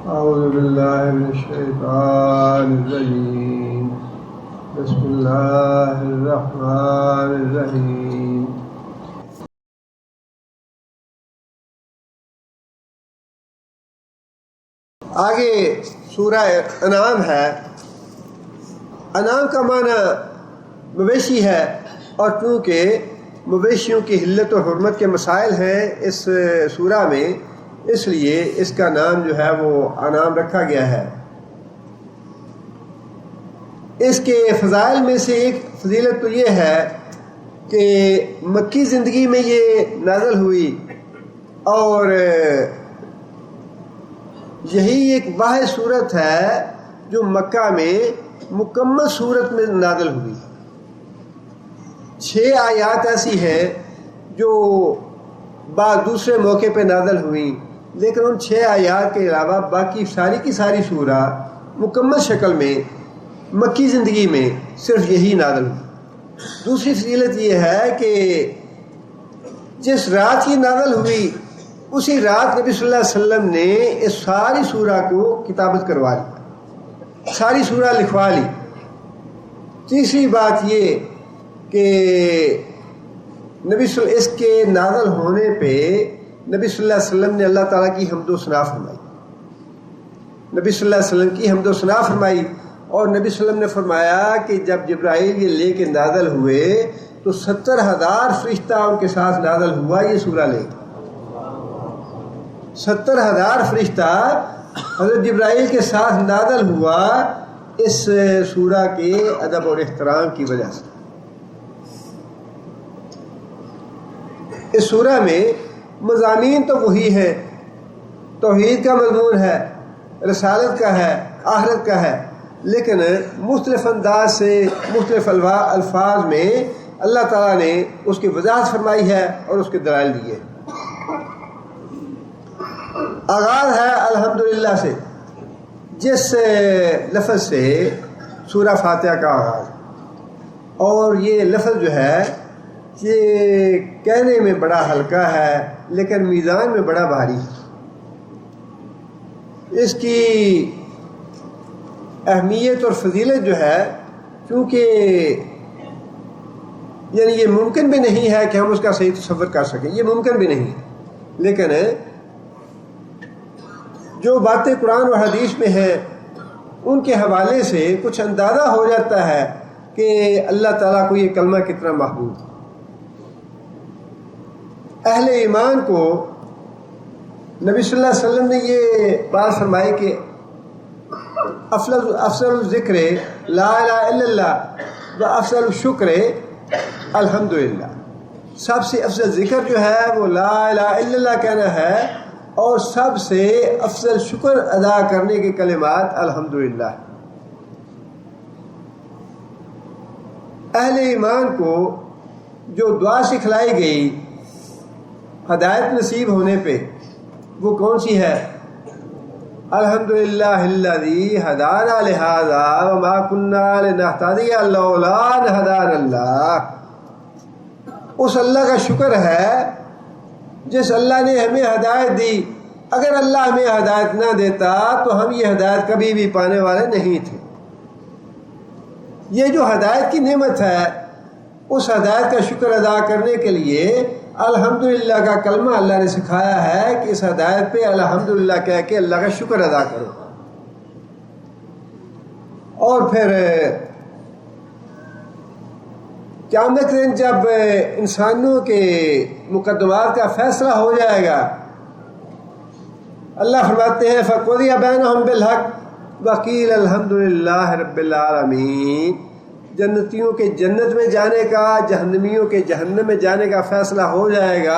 اعوذ باللہ من الشیطان الرجیم بسم اللہ الرحمن الرحیم. آگے سورہ انعام ہے. انعام کا معنی مویشی ہے، اور چونکہ مویشیوں کی حلت و حرمت کے مسائل ہیں اس سورہ میں، اس لیے اس کا نام جو ہے وہ انعام رکھا گیا ہے. اس کے فضائل میں سے ایک فضیلت تو یہ ہے کہ مکی زندگی میں یہ نازل ہوئی، اور یہی ایک واحد صورت ہے جو مکہ میں مکمل صورت میں نازل ہوئی. 6 آیات ایسی ہیں جو بعض دوسرے موقع پہ نازل ہوئیں، لیکن ان 6 آیات کے علاوہ باقی ساری کی ساری سورہ مکمل شکل میں مکی زندگی میں صرف یہی نازل ہوئی. دوسری فضیلت یہ ہے کہ جس رات یہ نازل ہوئی اسی رات نبی صلی اللہ علیہ وسلم نے اس ساری سورہ کو کتابت کروا لی، ساری سورہ لکھوا لی. تیسری بات یہ کہ اس کے نازل ہونے پہ نبی صلی اللہ علیہ وسلم نے اللہ تعالیٰ کی حمد و ثنا فرمائی، نبی صلی اللہ علیہ وسلم کی حمد و ثنا فرمائی. اور نبی صلی اللہ علیہ وسلم نے فرمایا کہ جب جبرائیل یہ لے کے نازل ہوئے تو 70,000 فرشتہ ان کے ساتھ نازل ہوا یہ سورہ لے. 70,000 فرشتہ حضرت جبرائیل کے ساتھ نازل ہوا اس سورہ کے ادب اور احترام کی وجہ سے. اس سورہ میں مضامین تو وہی ہیں، توحید کا مضمون ہے، رسالت کا ہے، آخرت کا ہے، لیکن مختلف انداز سے مختلف الفاظ میں اللہ تعالیٰ نے اس کی وضاحت فرمائی ہے اور اس کے دلائل دیے. آغاز ہے الحمدللہ سے، جس لفظ سے سورہ فاتحہ کا آغاز، اور یہ لفظ جو ہے یہ کہنے میں بڑا ہلکا ہے لیکن میزان میں بڑا بھاری ہے. اس کی اہمیت اور فضیلت جو ہے، چونکہ یعنی یہ ممکن بھی نہیں ہے کہ ہم اس کا صحیح تصور کر سکیں، یہ ممکن بھی نہیں، لیکن جو باتیں قرآن و حدیث میں ہیں ان کے حوالے سے کچھ اندازہ ہو جاتا ہے کہ اللہ تعالیٰ کو یہ کلمہ کتنا محبوب. اہل ایمان کو نبی صلی اللہ علیہ وسلم نے یہ بات فرمائی کہ افضل الذکر لا الہ الا اللہ و افضل الشکر الحمدللہ. سب سے افضل ذکر جو ہے وہ لا الہ الا اللہ کہنا ہے، اور سب سے افضل شکر ادا کرنے کے کلمات الحمدللہ. اہل ایمان کو جو دعا سکھلائی گئی ہدایت نصیب ہونے پہ، وہ کون سی ہے؟ الحمدللہ الذی ہدانا لہذا وما کننا لنہتدی لولا ان ہدانا اللہ. اس اللہ کا شکر ہے جس اللہ نے ہمیں ہدایت دی. اگر اللہ ہمیں ہدایت نہ دیتا تو ہم یہ ہدایت کبھی بھی پانے والے نہیں تھے. یہ جو ہدایت کی نعمت ہے اس ہدایت کا شکر ادا کرنے کے لیے الحمدللہ کا کلمہ اللہ نے سکھایا ہے کہ اس ہدایت پہ الحمدللہ کہہ کے اللہ کا شکر ادا کرو. اور پھر قیامت کے دن جب انسانوں کے مقدمات کا فیصلہ ہو جائے گا، اللہ فرماتے ہیں فَقُضِيَ بَيْنَهُمْ بِالْحَقِّ وَقِيلَ الْحَمْدُ لِلَّهِ رَبِّ الْعَالَمِينَ. جنتیوں کے جنت میں جانے کا، جہنمیوں کے جہنم میں جانے کا فیصلہ ہو جائے گا.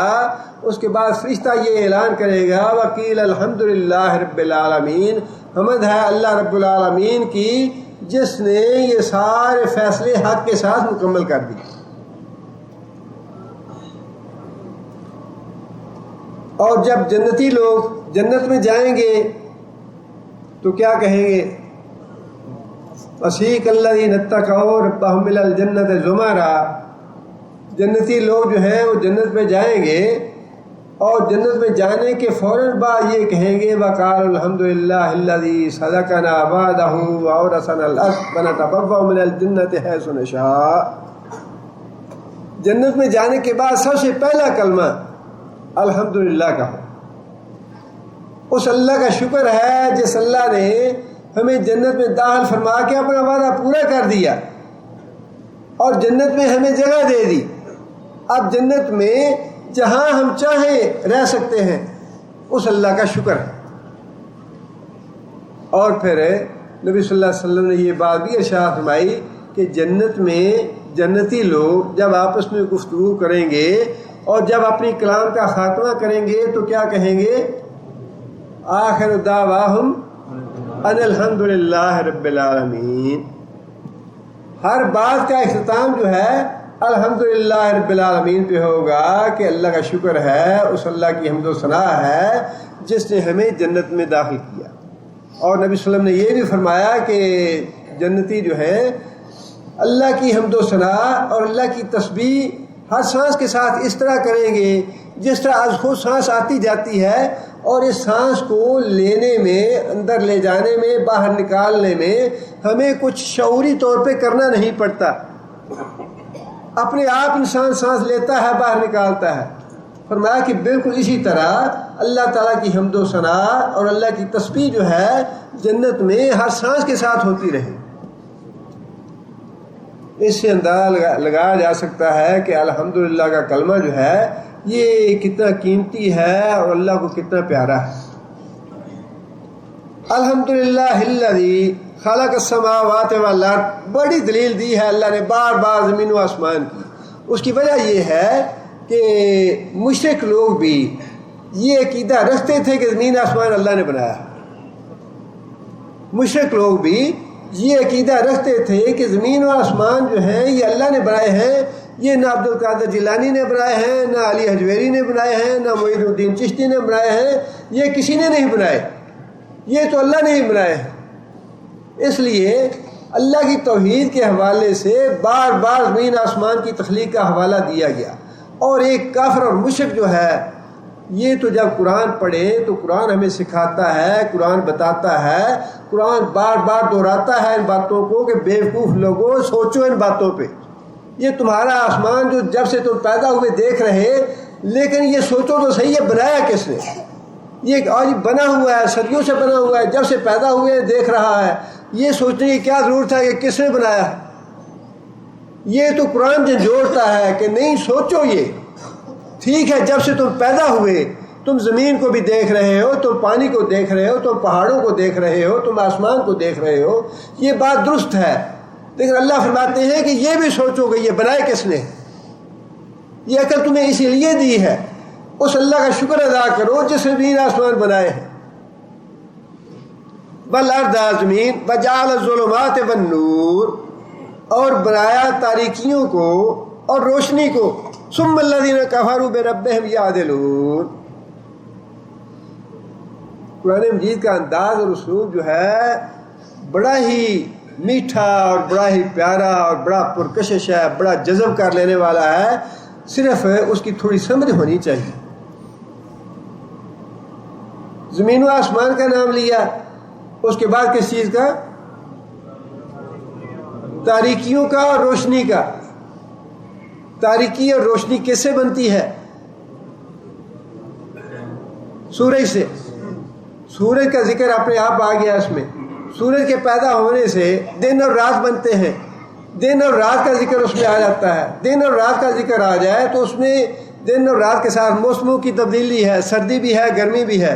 اس کے بعد فرشتہ یہ اعلان کرے گا وَقِيلَ الْحَمْدُ لِلَّهِ رَبِّ الْعَالَمِينَ. حمد ہے اللہ رب العالمین کی جس نے یہ سارے فیصلے حق کے ساتھ مکمل کر دی. اور جب جنتی لوگ جنت میں جائیں گے تو کیا کہیں گے؟ وَسِيقَ الَّذِينَ اتَّقَوْا رَبَّهُمْ إِلَى الْجَنَّةِ زُمَرًا. جنتی لوگ جو ہیں وہ جنت میں جائیں گے اور جنت میں جانے کے فوراً بعد یہ کہیں گے وقال الحمدللہ الذی صدقنا وعدہ وأورثنا الارض ونتبوأ من الجنۃ حیث نشاء۔ جنت میں جانے کے بعد سب سے پہلا کلمہ الحمدللہ کا ہو۔ اس اللہ کا شکر ہے جس اللہ نے ہمیں جنت میں داخل فرما کے اپنا وعدہ پورا کر دیا اور جنت میں ہمیں جگہ دے دی۔ اب جنت میں جہاں ہم چاہیں رہ سکتے ہیں، اس اللہ کا شکر ہے۔ اور پھر نبی صلی اللہ علیہ وسلم نے یہ بات بھی ارشاد فرمائی کہ جنت میں جنتی لوگ جب آپس میں گفتگو کریں گے اور جب اپنی کلام کا خاتمہ کریں گے تو کیا کہیں گے؟ آخر دعواہم ان الحمدللہ رب العالمین۔ ہر بات کا اختتام جو ہے الحمدللہ رب العالمین پہ ہوگا کہ اللہ کا شکر ہے، اس اللہ کی حمد و ثنا ہے جس نے ہمیں جنت میں داخل کیا۔ اور نبی صلی اللہ علیہ وسلم نے یہ بھی فرمایا کہ جنتی جو ہے اللہ کی حمد و ثنا اور اللہ کی تسبیح ہر سانس کے ساتھ اس طرح کریں گے جس طرح از خود سانس آتی جاتی ہے، اور اس سانس کو لینے میں، اندر لے جانے میں، باہر نکالنے میں ہمیں کچھ شعوری طور پہ کرنا نہیں پڑتا، اپنے آپ انسان سانس لیتا ہے، باہر نکالتا ہے۔ فرمایا کہ بالکل اسی طرح اللہ تعالیٰ کی حمد و ثنا اور اللہ کی تسبیح جو ہے جنت میں ہر سانس کے ساتھ ہوتی رہے۔ اس سے اندازہ لگایا جا سکتا ہے کہ الحمدللہ کا کلمہ جو ہے یہ کتنا قیمتی ہے اور اللہ کو کتنا پیارا ہے۔ الحمدللہ الذی خلق السماوات والارض، بڑی دلیل دی ہے اللہ نے بار بار زمین و آسمان کی۔ اس کی وجہ یہ ہے کہ مشرک لوگ بھی یہ عقیدہ رکھتے تھے کہ زمین آسمان اللہ نے بنایا۔ مشرک لوگ بھی یہ عقیدہ رکھتے تھے کہ زمین و آسمان جو ہیں یہ اللہ نے بنائے ہیں، یہ نہ عبد القادر جیلانی نے بنائے ہیں، نہ علی حجویری نے بنائے ہیں، نہ معین الدین چشتی نے بنائے ہیں، یہ کسی نے نہیں بنائے، یہ تو اللہ نے ہی بنائے ہیں۔ اس لیے اللہ کی توحید کے حوالے سے بار بار زمین آسمان کی تخلیق کا حوالہ دیا گیا۔ اور ایک کافر اور مشرک جو ہے یہ تو جب قرآن پڑھے تو قرآن ہمیں سکھاتا ہے، قرآن بتاتا ہے، قرآن بار بار دہراتا ہے ان باتوں کو کہ بیوقوف لوگوں سوچو ان باتوں پہ۔ یہ تمہارا آسمان جو جب سے تم پیدا ہوئے دیکھ رہے، لیکن یہ سوچو تو صحیح ہے بنایا کس نے؟ یہ آج بنا ہوا ہے، صدیوں سے بنا ہوا ہے، جب سے پیدا ہوئے دیکھ رہا ہے، یہ سوچنے کی کیا ضرورت ہے کہ کس نے بنایا ہے؟ یہ تو قرآن جھنجھوڑتا ہے کہ نہیں سوچو۔ یہ ٹھیک ہے جب سے تم پیدا ہوئے تم زمین کو بھی دیکھ رہے ہو، تم پانی کو دیکھ رہے ہو، تم پہاڑوں کو دیکھ رہے ہو، تم آسمان کو دیکھ رہے ہو، یہ بات درست ہے، لیکن اللہ فرماتے ہیں کہ یہ بھی سوچو کہ یہ بنائے کس نے؟ یہ عقل تمہیں اسی لیے دی ہے، اس اللہ کا شکر ادا کرو جس نے زمین آسمان بنائے ہیں۔ والارض، زمین، وجعل الظلمات والنور، اور بنایا تاریکیوں کو اور روشنی کو، ثم الذین کفروا بربہم یعدلون۔ قرآن مجید کا انداز اور اسلوب جو ہے بڑا ہی میٹھا اور بڑا ہی پیارا اور بڑا پرکشش ہے، بڑا جذب کر لینے والا ہے، صرف اس کی تھوڑی سمجھ ہونی چاہیے۔ زمین و آسمان کا نام لیا، اس کے بعد کس چیز کا؟ تاریکیوں کا اور روشنی کا۔ تاریکی اور روشنی کس سے بنتی ہے؟ سورج سے۔ سورج کا ذکر اپنے آپ آ گیا اس میں۔ سورج کے پیدا ہونے سے دن اور رات بنتے ہیں، دن اور رات کا ذکر اس میں آ جاتا ہے۔ دن اور رات کا ذکر آ جائے تو اس میں دن اور رات کے ساتھ موسموں کی تبدیلی ہے، سردی بھی ہے، گرمی بھی ہے،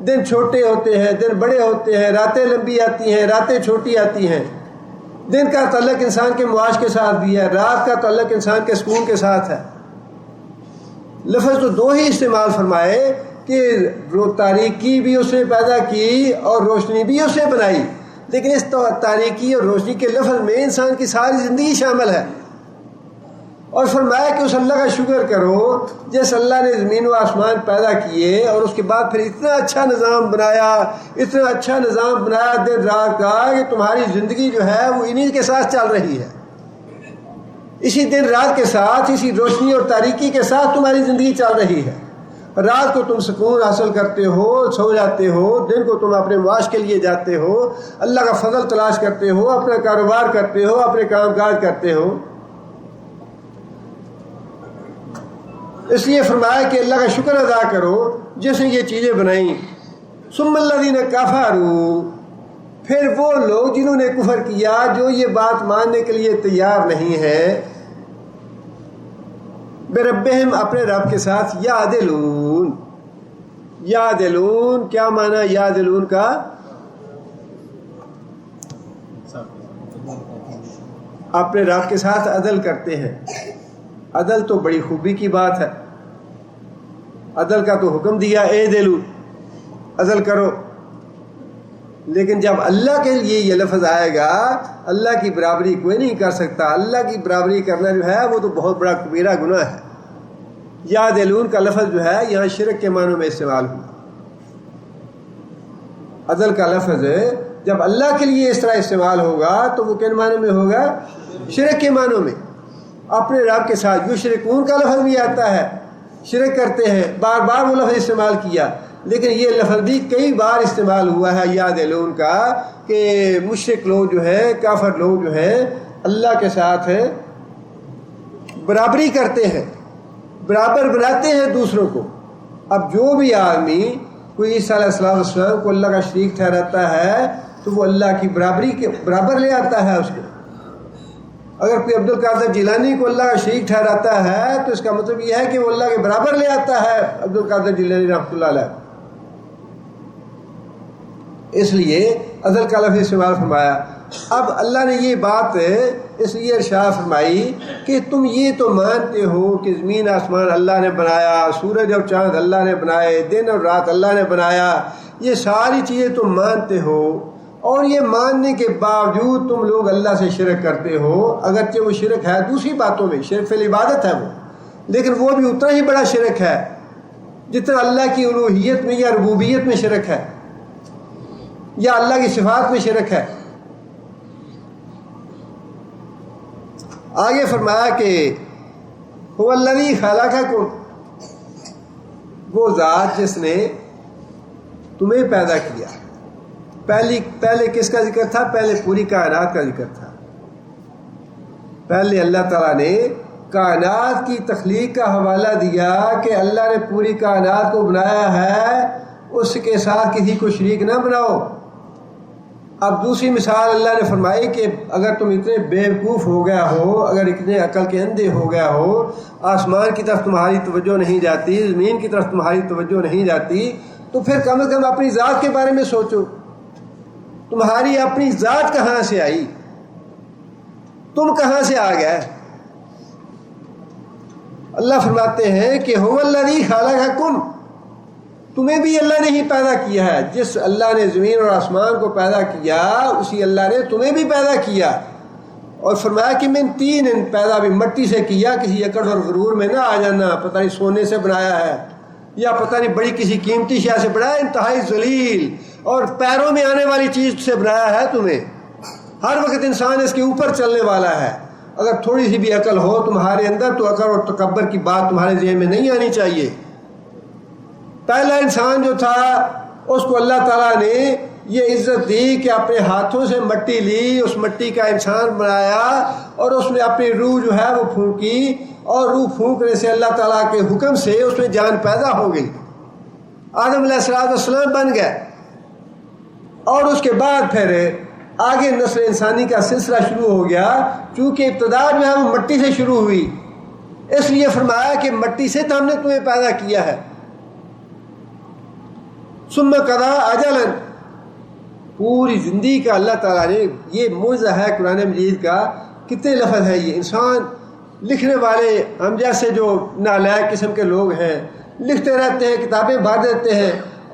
دن چھوٹے ہوتے ہیں، دن بڑے ہوتے ہیں، راتیں لمبی آتی ہیں، راتیں چھوٹی آتی ہیں۔ دن کا تعلق انسان کے معاش کے ساتھ بھی ہے، رات کا تعلق انسان کے سکون کے ساتھ ہے۔ لفظ تو دو ہی استعمال فرمائے کہ تاریکی بھی اس نے پیدا کی اور روشنی بھی اس نے بنائی، لیکن اس تاریکی اور روشنی کے لفظ میں انسان کی ساری زندگی شامل ہے۔ اور فرمایا کہ اس اللہ کا شکر کرو جس اللہ نے زمین و آسمان پیدا کیے اور اس کے بعد پھر اتنا اچھا نظام بنایا، اتنا اچھا نظام بنایا دن رات کا کہ تمہاری زندگی جو ہے وہ انہی کے ساتھ چل رہی ہے، اسی دن رات کے ساتھ، اسی روشنی اور تاریکی کے ساتھ تمہاری زندگی چل رہی ہے۔ رات کو تم سکون حاصل کرتے ہو، سو جاتے ہو، دن کو تم اپنے معاش کے لیے جاتے ہو، اللہ کا فضل تلاش کرتے ہو، اپنا کاروبار کرتے ہو، اپنے کام کاج کرتے ہو۔ اس لیے فرمایا کہ اللہ کا شکر ادا کرو جس نے یہ چیزیں بنائیں۔ ثم الذین کفروا، پھر وہ لوگ جنہوں نے کفر کیا، جو یہ بات ماننے کے لیے تیار نہیں ہے، بربہم، اپنے رب کے ساتھ، یعدلون۔ یعدلون کیا معنی یعدلون کا؟ اپنے رب کے ساتھ عدل کرتے ہیں۔ عدل تو بڑی خوبی کی بات ہے، عدل کا تو حکم دیا، اعدلوا، عدل کرو۔ لیکن جب اللہ کے لیے یہ لفظ آئے گا، اللہ کی برابری کوئی نہیں کر سکتا۔ اللہ کی برابری کرنا جو ہے وہ تو بہت بڑا کبیرہ گناہ ہے۔ یعدلون کا لفظ جو ہے یہاں شرک کے معنوں میں استعمال ہوا۔ عدل کا لفظ جب اللہ کے لیے اس طرح استعمال ہوگا تو وہ کن معنوں میں ہوگا؟ شرک کے معنوں میں۔ اپنے رب کے ساتھ یشرکون کا لفظ بھی آتا ہے، شرک کرتے ہیں، بار بار وہ لفظ استعمال کیا، لیکن یہ لفظ بھی کئی بار استعمال ہوا ہے یعدلون کا، کہ مشرک لوگ جو ہیں، کافر لوگ جو ہیں، اللہ کے ساتھ برابری کرتے ہیں، برابر بناتے ہیں دوسروں کو۔ اب جو بھی آدمی کوئی عیسیٰ علیہ السلام کو اللہ کا شریک ٹھہراتا ہے تو وہ اللہ کی برابری کے برابر لے آتا ہے اس کو۔ اگر کوئی عبد القادر جیلانی کو اللہ کا شریک ٹھہراتا ہے تو اس کا مطلب یہ ہے کہ وہ اللہ کے برابر لے آتا ہے عبد القادر جیلانی رحمۃ اللہ علیہ۔ اس لیے عدل کا لفظ استعمال فرمایا۔ اب اللہ نے یہ بات اس لیے ارشاد فرمائی کہ تم یہ تو مانتے ہو کہ زمین آسمان اللہ نے بنایا، سورج اور چاند اللہ نے بنائے، دن اور رات اللہ نے بنایا، یہ ساری چیزیں تم مانتے ہو، اور یہ ماننے کے باوجود تم لوگ اللہ سے شرک کرتے ہو۔ اگرچہ وہ شرک ہے دوسری باتوں میں، شرک فی العبادت ہے وہ، لیکن وہ بھی اتنا ہی بڑا شرک ہے جتنا اللہ کی الوہیت میں یا ربوبیت میں شرک ہے، یا اللہ کی صفات میں شرک ہے۔ آگے فرمایا کہ هو الذی خلقکم، وہ ذات جس نے تمہیں پیدا کیا۔ پہلے کس کا ذکر تھا؟ پہلے پوری کائنات کا ذکر تھا۔ پہلے اللہ تعالیٰ نے کائنات کی تخلیق کا حوالہ دیا کہ اللہ نے پوری کائنات کو بنایا ہے، اس کے ساتھ کسی کو شریک نہ بناؤ۔ اب دوسری مثال اللہ نے فرمائی کہ اگر تم اتنے بیوقوف ہو گیا ہو، اگر اتنے عقل کے اندھے ہو گیا ہو، آسمان کی طرف تمہاری توجہ نہیں جاتی، زمین کی طرف تمہاری توجہ نہیں جاتی، تو پھر کم از کم اپنی ذات کے بارے میں سوچو۔ تمہاری اپنی ذات کہاں سے آئی؟ تم کہاں سے آ گئے؟ اللہ فرماتے ہیں کہ هو الذی خلقکم، تمہیں بھی اللہ نے ہی پیدا کیا ہے۔ جس اللہ نے زمین اور آسمان کو پیدا کیا، اسی اللہ نے تمہیں بھی پیدا کیا، اور فرمایا کہ من طین، پیدا بھی مٹی سے کیا، کسی اکڑ اور غرور میں نہ آ جانا، پتہ نہیں سونے سے بنایا ہے یا پتہ نہیں بڑی کسی قیمتی شے سے بنایا، انتہائی ذلیل اور پیروں میں آنے والی چیز سے بنایا ہے تمہیں۔ ہر وقت انسان اس کے اوپر چلنے والا ہے۔ اگر تھوڑی سی بھی عقل ہو تمہارے اندر تو عقل اور تکبر کی بات تمہارے ذہن میں نہیں آنی چاہیے۔ پہلا انسان جو تھا اس کو اللہ تعالیٰ نے یہ عزت دی کہ اپنے ہاتھوں سے مٹی لی، اس مٹی کا انسان بنایا، اور اس میں اپنی روح جو ہے وہ پھونکی، اور روح پھونکنے سے اللہ تعالیٰ کے حکم سے اس میں جان پیدا ہو گئی، آدم علیہ السلام بن گئے۔ اور اس کے بعد پھر آگے نسل انسانی کا سلسلہ شروع ہو گیا، چونکہ ابتدا جو ہے وہ مٹی سے شروع ہوئی، اس لیے فرمایا کہ مٹی سے تو ہم نے تمہیں پیدا کیا ہے۔ ثم قضى اجلا، پوری زندگی کا اللہ تعالیٰ نے، یہ معجزہ ہے قرآن مجید کا، کتنے لفظ ہے یہ۔ انسان لکھنے والے ہم جیسے جو نالائق قسم کے لوگ ہیں، لکھتے رہتے ہیں، کتابیں بھر دیتے ہیں،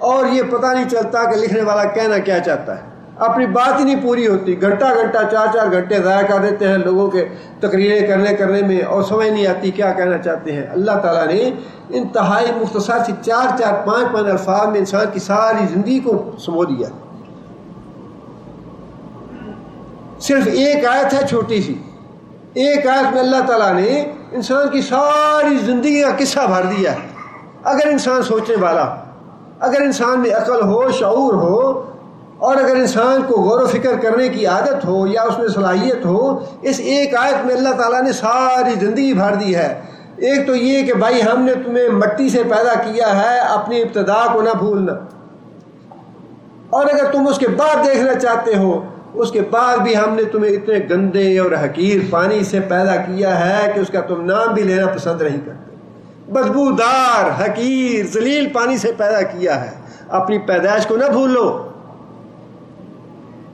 اور یہ پتہ نہیں چلتا کہ لکھنے والا کہنا کیا چاہتا ہے، اپنی بات ہی نہیں پوری ہوتی، گھنٹہ 4 گھنٹے ضائع کر دیتے ہیں لوگوں کے تقریریں کرنے میں، اور سمجھ نہیں آتی کیا کہنا چاہتے ہیں۔ اللہ تعالیٰ نے انتہائی مختصر سی 4-5 الفاظ میں انسان کی ساری زندگی کو سمو دیا۔ صرف ایک آیت ہے چھوٹی سی، ایک آیت میں اللہ تعالیٰ نے انسان کی ساری زندگی کا قصہ بھر دیا ہے۔ اگر انسان سوچنے والا، اگر انسان میں عقل ہو، شعور ہو، اور اگر انسان کو غور و فکر کرنے کی عادت ہو یا اس میں صلاحیت ہو، اس ایک آیت میں اللہ تعالیٰ نے ساری زندگی بھر دی ہے۔ ایک تو یہ کہ بھائی ہم نے تمہیں مٹی سے پیدا کیا ہے، اپنی ابتدا کو نہ بھولنا، اور اگر تم اس کے بعد دیکھنا چاہتے ہو، اس کے بعد بھی ہم نے تمہیں اتنے گندے اور حقیر پانی سے پیدا کیا ہے کہ اس کا تم نام بھی لینا پسند نہیں کرتے، بدبودار حقیر ذلیل پانی سے پیدا کیا ہے۔ اپنی پیدائش کو نہ بھولو،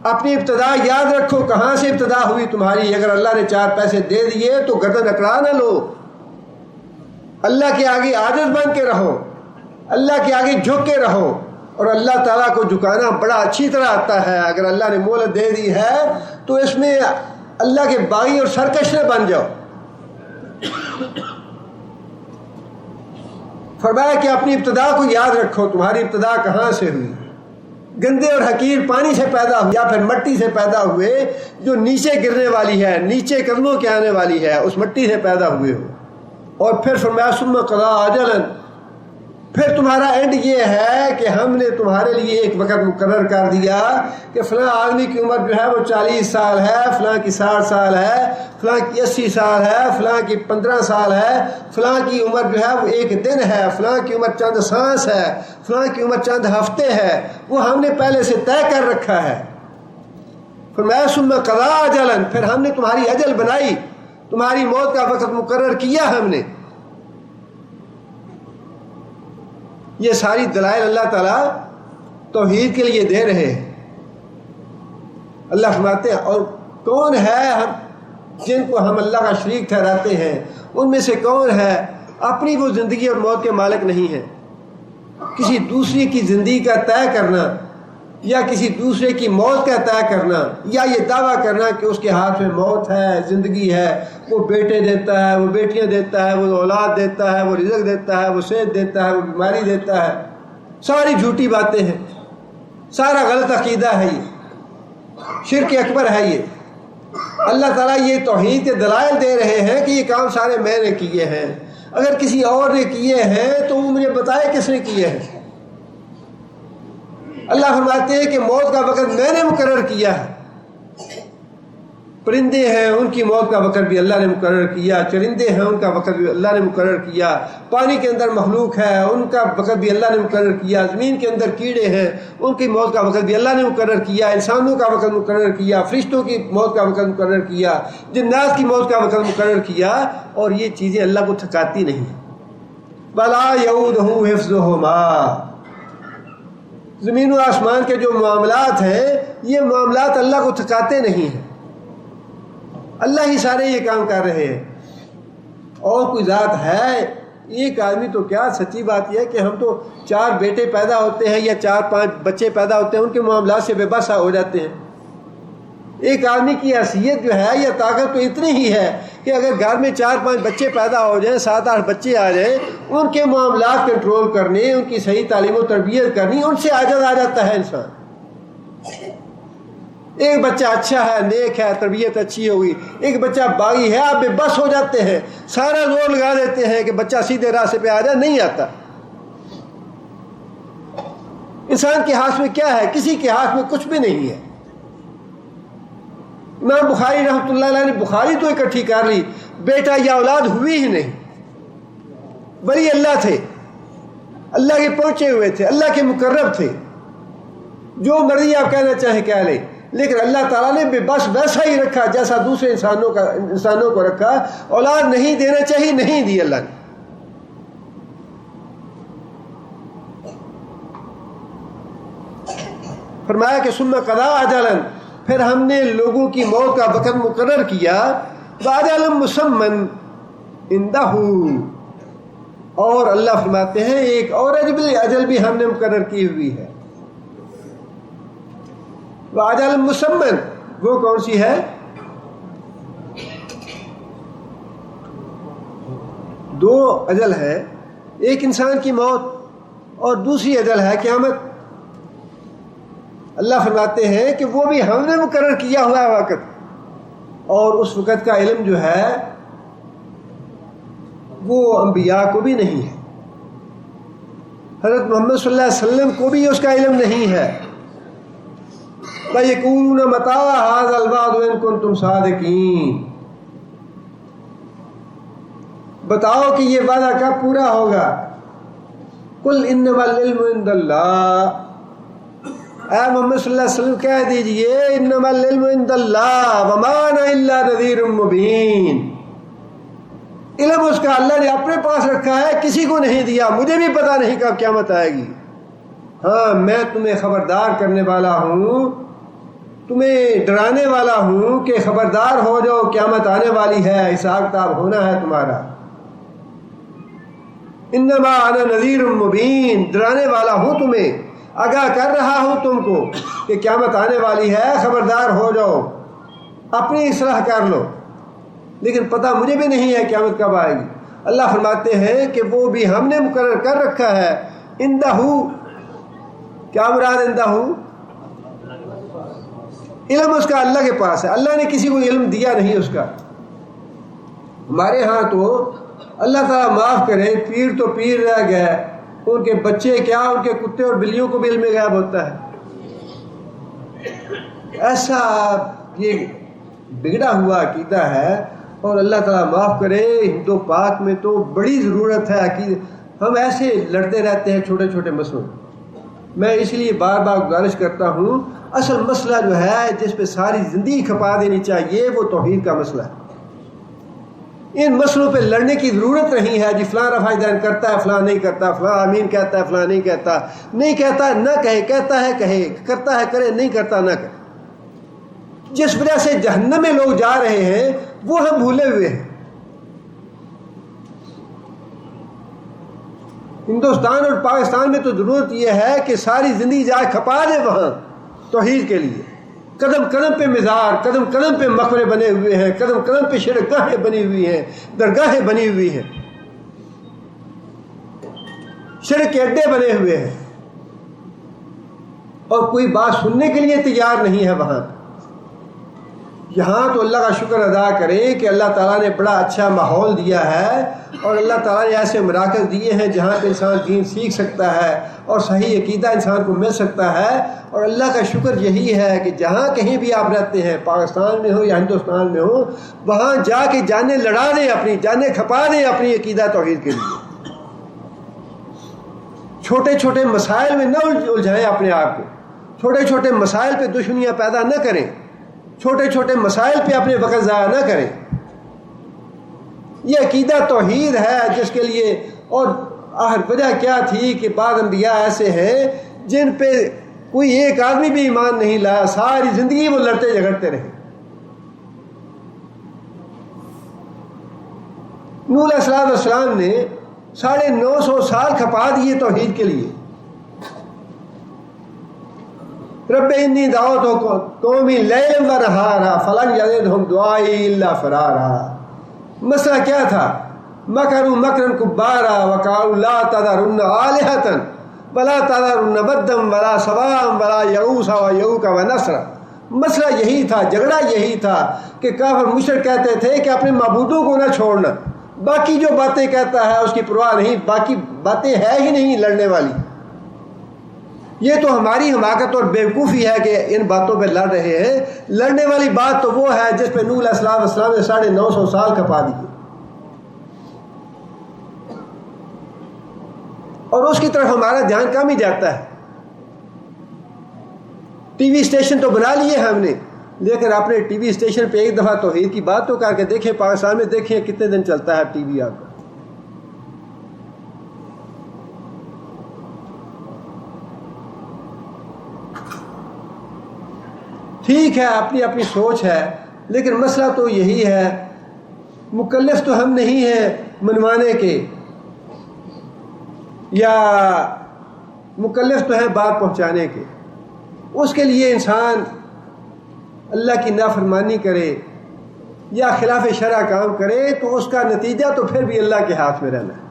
اپنی ابتدا یاد رکھو، کہاں سے ابتدا ہوئی تمہاری۔ اگر اللہ نے 4 پیسے دے دیے تو گردن اکڑا نہ لو، اللہ کے آگے عاجز بن کے رہو، اللہ کے آگے جھک کے رہو، اور اللہ تعالیٰ کو جھکانا بڑا اچھی طرح آتا ہے۔ اگر اللہ نے مہلت دے دی ہے تو اس میں اللہ کے باغی اور سرکش نہ بن جاؤ۔ فرمایا کہ اپنی ابتدا کو یاد رکھو، تمہاری ابتدا کہاں سے ہوئی، گندے اور حقیر پانی سے پیدا ہوئے یا پھر مٹی سے پیدا ہوئے جو نیچے گرنے والی ہے، نیچے قدموں کے آنے والی ہے، اس مٹی سے پیدا ہوئے ہو۔ اور پھر فرمایا ثم قضى اجلا، پھر تمہارا اینڈ یہ ہے کہ ہم نے تمہارے لیے ایک وقت مقرر کر دیا کہ فلاں آدمی کی عمر جو ہے وہ 40 سال ہے، فلاں کی 60 سال ہے، فلاں کی 80 سال ہے، فلاں کی 15 سال ہے، فلاں کی عمر جو ہے وہ 1 دن ہے، فلاں کی عمر چند سانس ہے، فلاں کی عمر چند ہفتے ہے، وہ ہم نے پہلے سے طے کر رکھا ہے۔ فرمایا ثم قضى اجلا، پھر ہم نے تمہاری اجل بنائی، تمہاری موت کا وقت مقرر کیا ہم نے۔ یہ ساری دلائل اللہ تعالیٰ توحید کے لیے دے رہے ہیں۔ اللہ فرماتے ہیں اور کون ہے ہم جن کو ہم اللہ کا شریک ٹھہراتے ہیں، ان میں سے کون ہے اپنی وہ زندگی اور موت کے مالک نہیں ہے۔ کسی دوسرے کی زندگی کا طے کرنا یا کسی دوسرے کی موت کا طے کرنا یا یہ دعویٰ کرنا کہ اس کے ہاتھ میں موت ہے، زندگی ہے، وہ بیٹے دیتا ہے، وہ بیٹیاں دیتا ہے، وہ اولاد دیتا ہے، وہ رزق دیتا ہے، وہ صحت دیتا ہے، وہ بیماری دیتا ہے، ساری جھوٹی باتیں ہیں، سارا غلط عقیدہ ہے، یہ شرک اکبر ہے۔ یہ اللہ تعالیٰ یہ توحید کے دلائل دے رہے ہیں کہ یہ کام سارے میں نے کیے ہیں، اگر کسی اور نے کیے ہیں تو وہ مجھے بتائے کس نے کیے ہیں۔ اللہ فرماتے ہیں کہ موت کا وقت میں نے مقرر کیا ہے۔ پرندے ہیں ان کی موت کا وقت بھی اللہ نے مقرر کیا، چرندے ہیں ان کا وقت بھی اللہ نے مقرر کیا، پانی کے اندر مخلوق ہے ان کا وقت بھی اللہ نے مقرر کیا، زمین کے اندر کیڑے ہیں ان کی موت کا وقت بھی اللہ نے مقرر کیا، انسانوں کا وقت مقرر کیا، فرشتوں کی موت کا وقت مقرر کیا، جنات کی موت کا وقت مقرر کیا، اور یہ چیزیں اللہ کو تھکاتی نہیں۔ وَلَا يَئُودُهُ حِفْظُهُمَا، زمین و آسمان کے جو معاملات ہیں یہ معاملات اللہ کو تھکاتے نہیں ہیں، اللہ ہی سارے یہ کام کر رہے ہیں، اور کوئی ذات ہے۔ ایک آدمی تو کیا، سچی بات یہ ہے کہ ہم تو 4 بیٹے پیدا ہوتے ہیں یا 4-5 بچے پیدا ہوتے ہیں، ان کے معاملات سے بے بس ہو جاتے ہیں۔ ایک آدمی کی حیثیت جو ہے یا طاقت تو اتنی ہی ہے کہ اگر گھر میں 4-5 بچے پیدا ہو جائیں، 7-8 بچے آ جائیں، ان کے معاملات کنٹرول کرنے، ان کی صحیح تعلیم و تربیت کرنی، ان سے عاجز آ جاتا ہے انسان۔ ایک بچہ اچھا ہے، نیک ہے، تربیت اچھی ہوئی، ایک بچہ باغی ہے، آپ بے بس ہو جاتے ہیں، سارا زور لگا دیتے ہیں کہ بچہ سیدھے راستے پہ آ جائے، نہیں آتا۔ انسان کے ہاتھ میں کیا ہے؟ کسی کے ہاتھ میں کچھ بھی نہیں ہے۔ امام بخاری رحمۃ اللہ علیہ نے بخاری تو اکٹھی کر لی، بیٹا یا اولاد ہوئی ہی نہیں۔ ولی اللہ تھے، اللہ کے پہنچے ہوئے تھے، اللہ کے مقرب تھے، جو مرضی آپ کہنا چاہیں کہہ لیں، لیکن اللہ تعالیٰ نے بے بس ویسا ہی رکھا جیسا دوسرے انسانوں کو رکھا۔ اولاد نہیں دینا چاہیے، نہیں دی اللہ نے۔ فرمایا کہ ثم قضى اجلا، پھر ہم نے لوگوں کی موت کا وقت مقرر کیا، وَأَجَلٌ مُّسَمًّى عِندَهُ، اور اللہ فرماتے ہیں ایک اور اجل بھی ہم نے مقرر کی ہوئی ہے۔ وَأَجَلٌ مُّسَمًّى، وہ کون سی ہے؟ 2 اجل ہے، ایک انسان کی موت اور دوسری اجل ہے قیامت۔ اللہ فرماتے ہیں کہ وہ بھی ہم نے مقرر کیا ہوا ہے وقت، اور اس وقت کا علم جو ہے وہ انبیاء کو بھی نہیں ہے۔ حضرت محمد صلی اللہ علیہ وسلم کو بھی اس کا علم نہیں ہے. وَيَقُولُونَ مَتَىٰ هَٰذَا الْوَعْدُ إِن كُنتُمْ صَادِقِينَ. بتاؤ کہ یہ وعدہ کب پورا ہوگا. قُلْ إِنَّمَا الْعِلْمُ عِندَ اللَّهِ. اے محمد صلی اللہ علیہ وسلم کہہ دیجئے انما العلم عند اللہ وما انا الا نذیر مبین. علم اس کا اللہ نے اپنے پاس رکھا ہے, کسی کو نہیں دیا. مجھے بھی پتا نہیں کب قیامت آئے گی. ہاں میں تمہیں خبردار کرنے والا ہوں, تمہیں ڈرانے والا ہوں کہ خبردار ہو جاؤ, قیامت آنے والی ہے, حساب کتاب ہونا ہے تمہارا. انما انا نذیر مبین, ڈرانے والا ہوں تمہیں, آگاہ کر رہا ہوں تم کو کہ قیامت آنے والی ہے, خبردار ہو جاؤ, اپنی اصلاح کر لو. لیکن پتہ مجھے بھی نہیں ہے قیامت کب آئے گی. اللہ فرماتے ہیں کہ وہ بھی ہم نے مقرر کر رکھا ہے. اندہ, کیا مراد اندہ؟ علم اس کا اللہ کے پاس ہے. اللہ نے کسی کو علم دیا نہیں اس کا. ہمارے ہاں تو اللہ تعالیٰ معاف کرے, پیر تو پیر رہ گئے, ان کے بچے کیا ان کے کتے اور بلیوں کو بھی علم غیب ہوتا ہے. ایسا یہ بگڑا ہوا عقیدہ ہے. اور اللہ تعالیٰ معاف کرے, ہندو پاک میں تو بڑی ضرورت ہے عقیدہ. ہم ایسے لڑتے رہتے ہیں چھوٹے چھوٹے مسئلوں. میں اس لیے بار بار گزارش کرتا ہوں, اصل مسئلہ جو ہے جس پہ ساری زندگی کھپا دینی چاہیے وہ توحید کا مسئلہ ہے. ان مسئلوں پہ لڑنے کی ضرورت نہیں ہے. جی فلاں رفع دین کرتا ہے, فلاں نہیں کرتا, فلاں آمین کہتا ہے, فلاں نہیں کہتا. نہیں کہتا ہے نہ کہے, کہتا ہے کہے, کرتا ہے کرے, نہیں کرتا نہ کرے. جس وجہ سے جہنم میں لوگ جا رہے ہیں وہ ہم بھولے ہوئے ہیں. ہندوستان اور پاکستان میں تو ضرورت یہ ہے کہ ساری زندگی جا کھپا دے وہاں توحید کے لیے. قدم قدم پہ مزار, قدم قدم پہ مقبرے بنے ہوئے ہیں, قدم قدم پہ شرک گاہیں بنی ہوئی ہیں, درگاہیں بنی ہوئی ہیں, شرک کے اڈے بنے ہوئے ہیں, اور کوئی بات سننے کے لیے تیار نہیں ہے وہاں. یہاں تو اللہ کا شکر ادا کریں کہ اللہ تعالیٰ نے بڑا اچھا ماحول دیا ہے, اور اللہ تعالیٰ نے ایسے مراکز دیے ہیں جہاں پہ انسان دین سیکھ سکتا ہے اور صحیح عقیدہ انسان کو مل سکتا ہے. اور اللہ کا شکر یہی ہے کہ جہاں کہیں بھی آپ رہتے ہیں, پاکستان میں ہو یا ہندوستان میں ہو, وہاں جا کے جانیں لڑا دیں, اپنی جانیں کھپا دیں اپنی عقیدہ توحید کے لیے. چھوٹے چھوٹے مسائل میں نہ الجھائیں اپنے آپ کو, چھوٹے چھوٹے مسائل پہ دشمنیاں پیدا نہ کریں, چھوٹے چھوٹے مسائل پہ اپنے وقت ضائع نہ کریں. یہ عقیدہ توحید ہے جس کے لیے. اور آخر وجہ کیا تھی کہ بعض انبیاء ایسے ہیں جن پہ کوئی ایک آدمی بھی ایمان نہیں لایا, ساری زندگی وہ لڑتے جھگڑتے رہے. نوح علیہ السلام نے 950 سال کھپا دیے توحید کے لیے. رب انی دعوت قومی لیلا و نہارا فلن یزدہم دعائی الا فرارا. مسئلہ کیا تھا؟ مکروا مکرا کبارا وقالوا لا تذرن آلہۃ ولا تذرن ودا ولا سواعا ولا یغوث ویعوق ونسرا. مسئلہ یہی تھا, جھگڑا یہی تھا کہ کافر مشرک کہتے تھے کہ اپنے معبودوں کو نہ چھوڑنا, باقی جو باتیں کہتا ہے اس کی پرواہ نہیں, باقی باتیں ہے ہی نہیں لڑنے والی. یہ تو ہماری حماقت اور بیوقوفی ہے کہ ان باتوں پہ لڑ رہے ہیں. لڑنے والی بات تو وہ ہے جس پہ نوح علیہ السلام نے 950 سال کھپا دیے, اور اس کی طرف ہمارا دھیان کم ہی جاتا ہے. ٹی وی اسٹیشن تو بنا لیے ہم نے, لیکن اپنے ٹی وی اسٹیشن پہ ایک دفعہ توحید کی بات تو کر کے دیکھیں. پاکستان میں دیکھیں کتنے دن چلتا ہے ٹی وی آپ کا. ٹھیک ہے اپنی اپنی سوچ ہے, لیکن مسئلہ تو یہی ہے. مکلف تو ہم نہیں ہیں منوانے کے, یا مکلف تو ہیں بات پہنچانے کے. اس کے لیے انسان اللہ کی نافرمانی کرے یا خلاف شرع کام کرے تو اس کا نتیجہ تو پھر بھی اللہ کے ہاتھ میں رہنا ہے.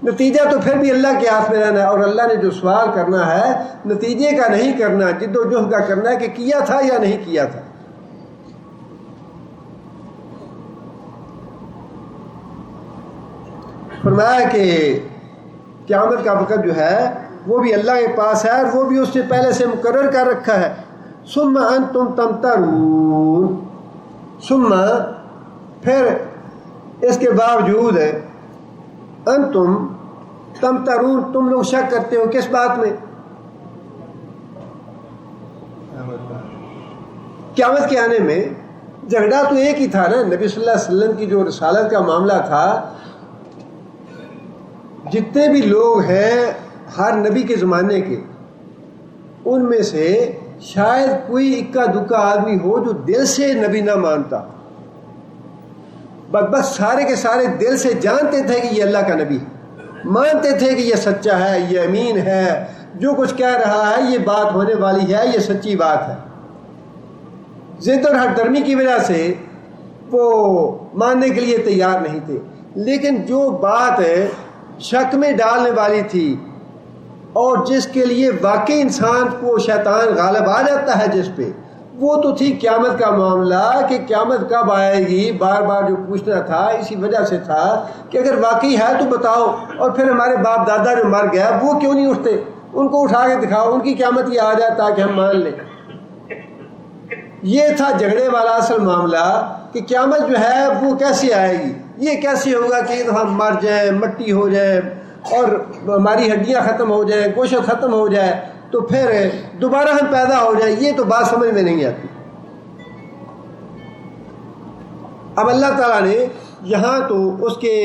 نتیجہ تو پھر بھی اللہ کے ہاتھ میں رہنا ہے. اور اللہ نے جو سوال کرنا ہے نتیجے کا نہیں کرنا, جد و جہد کا کرنا ہے کہ کیا تھا یا نہیں کیا تھا. فرمایا کہ قیامت کا وقت جو ہے وہ بھی اللہ کے پاس ہے، اور وہ بھی اس سے پہلے سے مقرر کر رکھا ہے۔ ثم انتم تمترون، ثم پھر اس کے باوجود انتم تمترون، تم لوگ شک کرتے ہو کس بات میں؟ قیامت کے آنے میں۔ جھگڑا تو ایک ہی تھا نا، نبی صلی اللہ علیہ وسلم کی جو رسالت کا معاملہ تھا، جتنے بھی لوگ ہیں ہر نبی کے زمانے کے، ان میں سے شاید کوئی اکا دکا آدمی ہو جو دل سے نبی نہ مانتا، بس سارے کے سارے دل سے جانتے تھے کہ یہ اللہ کا نبی ہے، مانتے تھے کہ یہ سچا ہے، یہ امین ہے، جو کچھ کہہ رہا ہے یہ بات ہونے والی ہے، یہ سچی بات ہے۔ ضد اور ہر درمی کی وجہ سے وہ ماننے کے لیے تیار نہیں تھے، لیکن جو بات شک میں ڈالنے والی تھی اور جس کے لیے واقعی انسان کو شیطان غالب آ جاتا ہے جس پہ، وہ تو تھی قیامت کا معاملہ کہ قیامت کب آئے گی۔ بار بار جو پوچھنا تھا اسی وجہ سے تھا کہ اگر واقعی ہے تو بتاؤ، اور پھر ہمارے باپ دادا جو مر گیا وہ کیوں نہیں اٹھتے، ان کو اٹھا کے دکھاؤ، ان کی قیامت یہ آ جائے تاکہ ہم مان لیں۔ یہ تھا جھگڑے والا اصل معاملہ کہ قیامت جو ہے وہ کیسے آئے گی، یہ کیسے ہوگا کہ ہم مر جائیں، مٹی ہو جائیں اور ہماری ہڈیاں ختم ہو جائیں، گوشت ختم ہو جائے تو پھر دوبارہ ہم پیدا ہو جائیں، یہ تو بات سمجھ میں نہیں آتی۔ اب اللہ تعالیٰ نے یہاں تو اس کے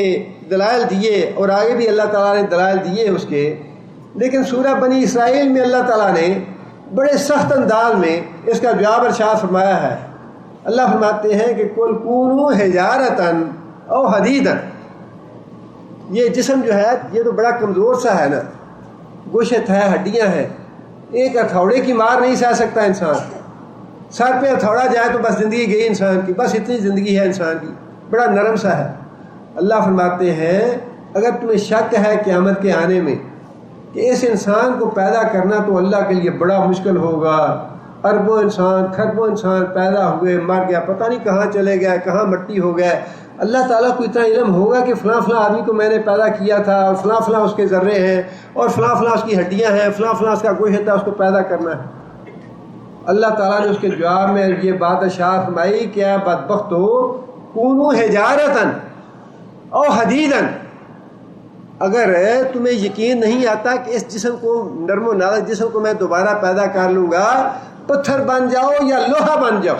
دلائل دیے اور آگے بھی اللہ تعالیٰ نے دلائل دیے اس کے، لیکن سورہ بنی اسرائیل میں اللہ تعالیٰ نے بڑے سخت انداز میں اس کا جواب ارشاد فرمایا ہے۔ اللہ فرماتے ہیں کہ کل کونوا حجارۃ او حدیدا، یہ جسم جو ہے یہ تو بڑا کمزور سا ہے نا، گوشت ہے، ہڈیاں ہیں، ایک ہتھوڑے کی مار نہیں سہ سکتا انسان، سر پہ ہتھوڑا جائے تو بس زندگی گئی انسان کی، بس اتنی زندگی ہے انسان کی، بڑا نرم سا ہے۔ اللہ فرماتے ہیں اگر تمہیں شک ہے قیامت کے آنے میں کہ اس انسان کو پیدا کرنا تو اللہ کے لیے بڑا مشکل ہوگا، اربوں انسان کھربوں انسان پیدا ہوئے، مر گیا، پتہ نہیں کہاں چلے گئے، کہاں مٹی ہو گئے، اللہ تعالیٰ کو اتنا علم ہوگا کہ فلاں فلاں آدمی کو میں نے پیدا کیا تھا، اور فلاں فلاں اس کے ذرے ہیں، اور فلاں فلاں اس کی ہڈیاں ہیں، فلاں فلاں اس کا گوشت ہے، اس کو پیدا کرنا ہے۔ اللہ تعالیٰ نے اس کے جواب میں یہ بات ارشاد فرمائی کہ اے بدبختو کونوا حجارۃ او حدیدا، اگر تمہیں یقین نہیں آتا کہ اس جسم کو، نرم و نازک جسم کو میں دوبارہ پیدا کر لوں گا، پتھر بن جاؤ یا لوہا بن جاؤ،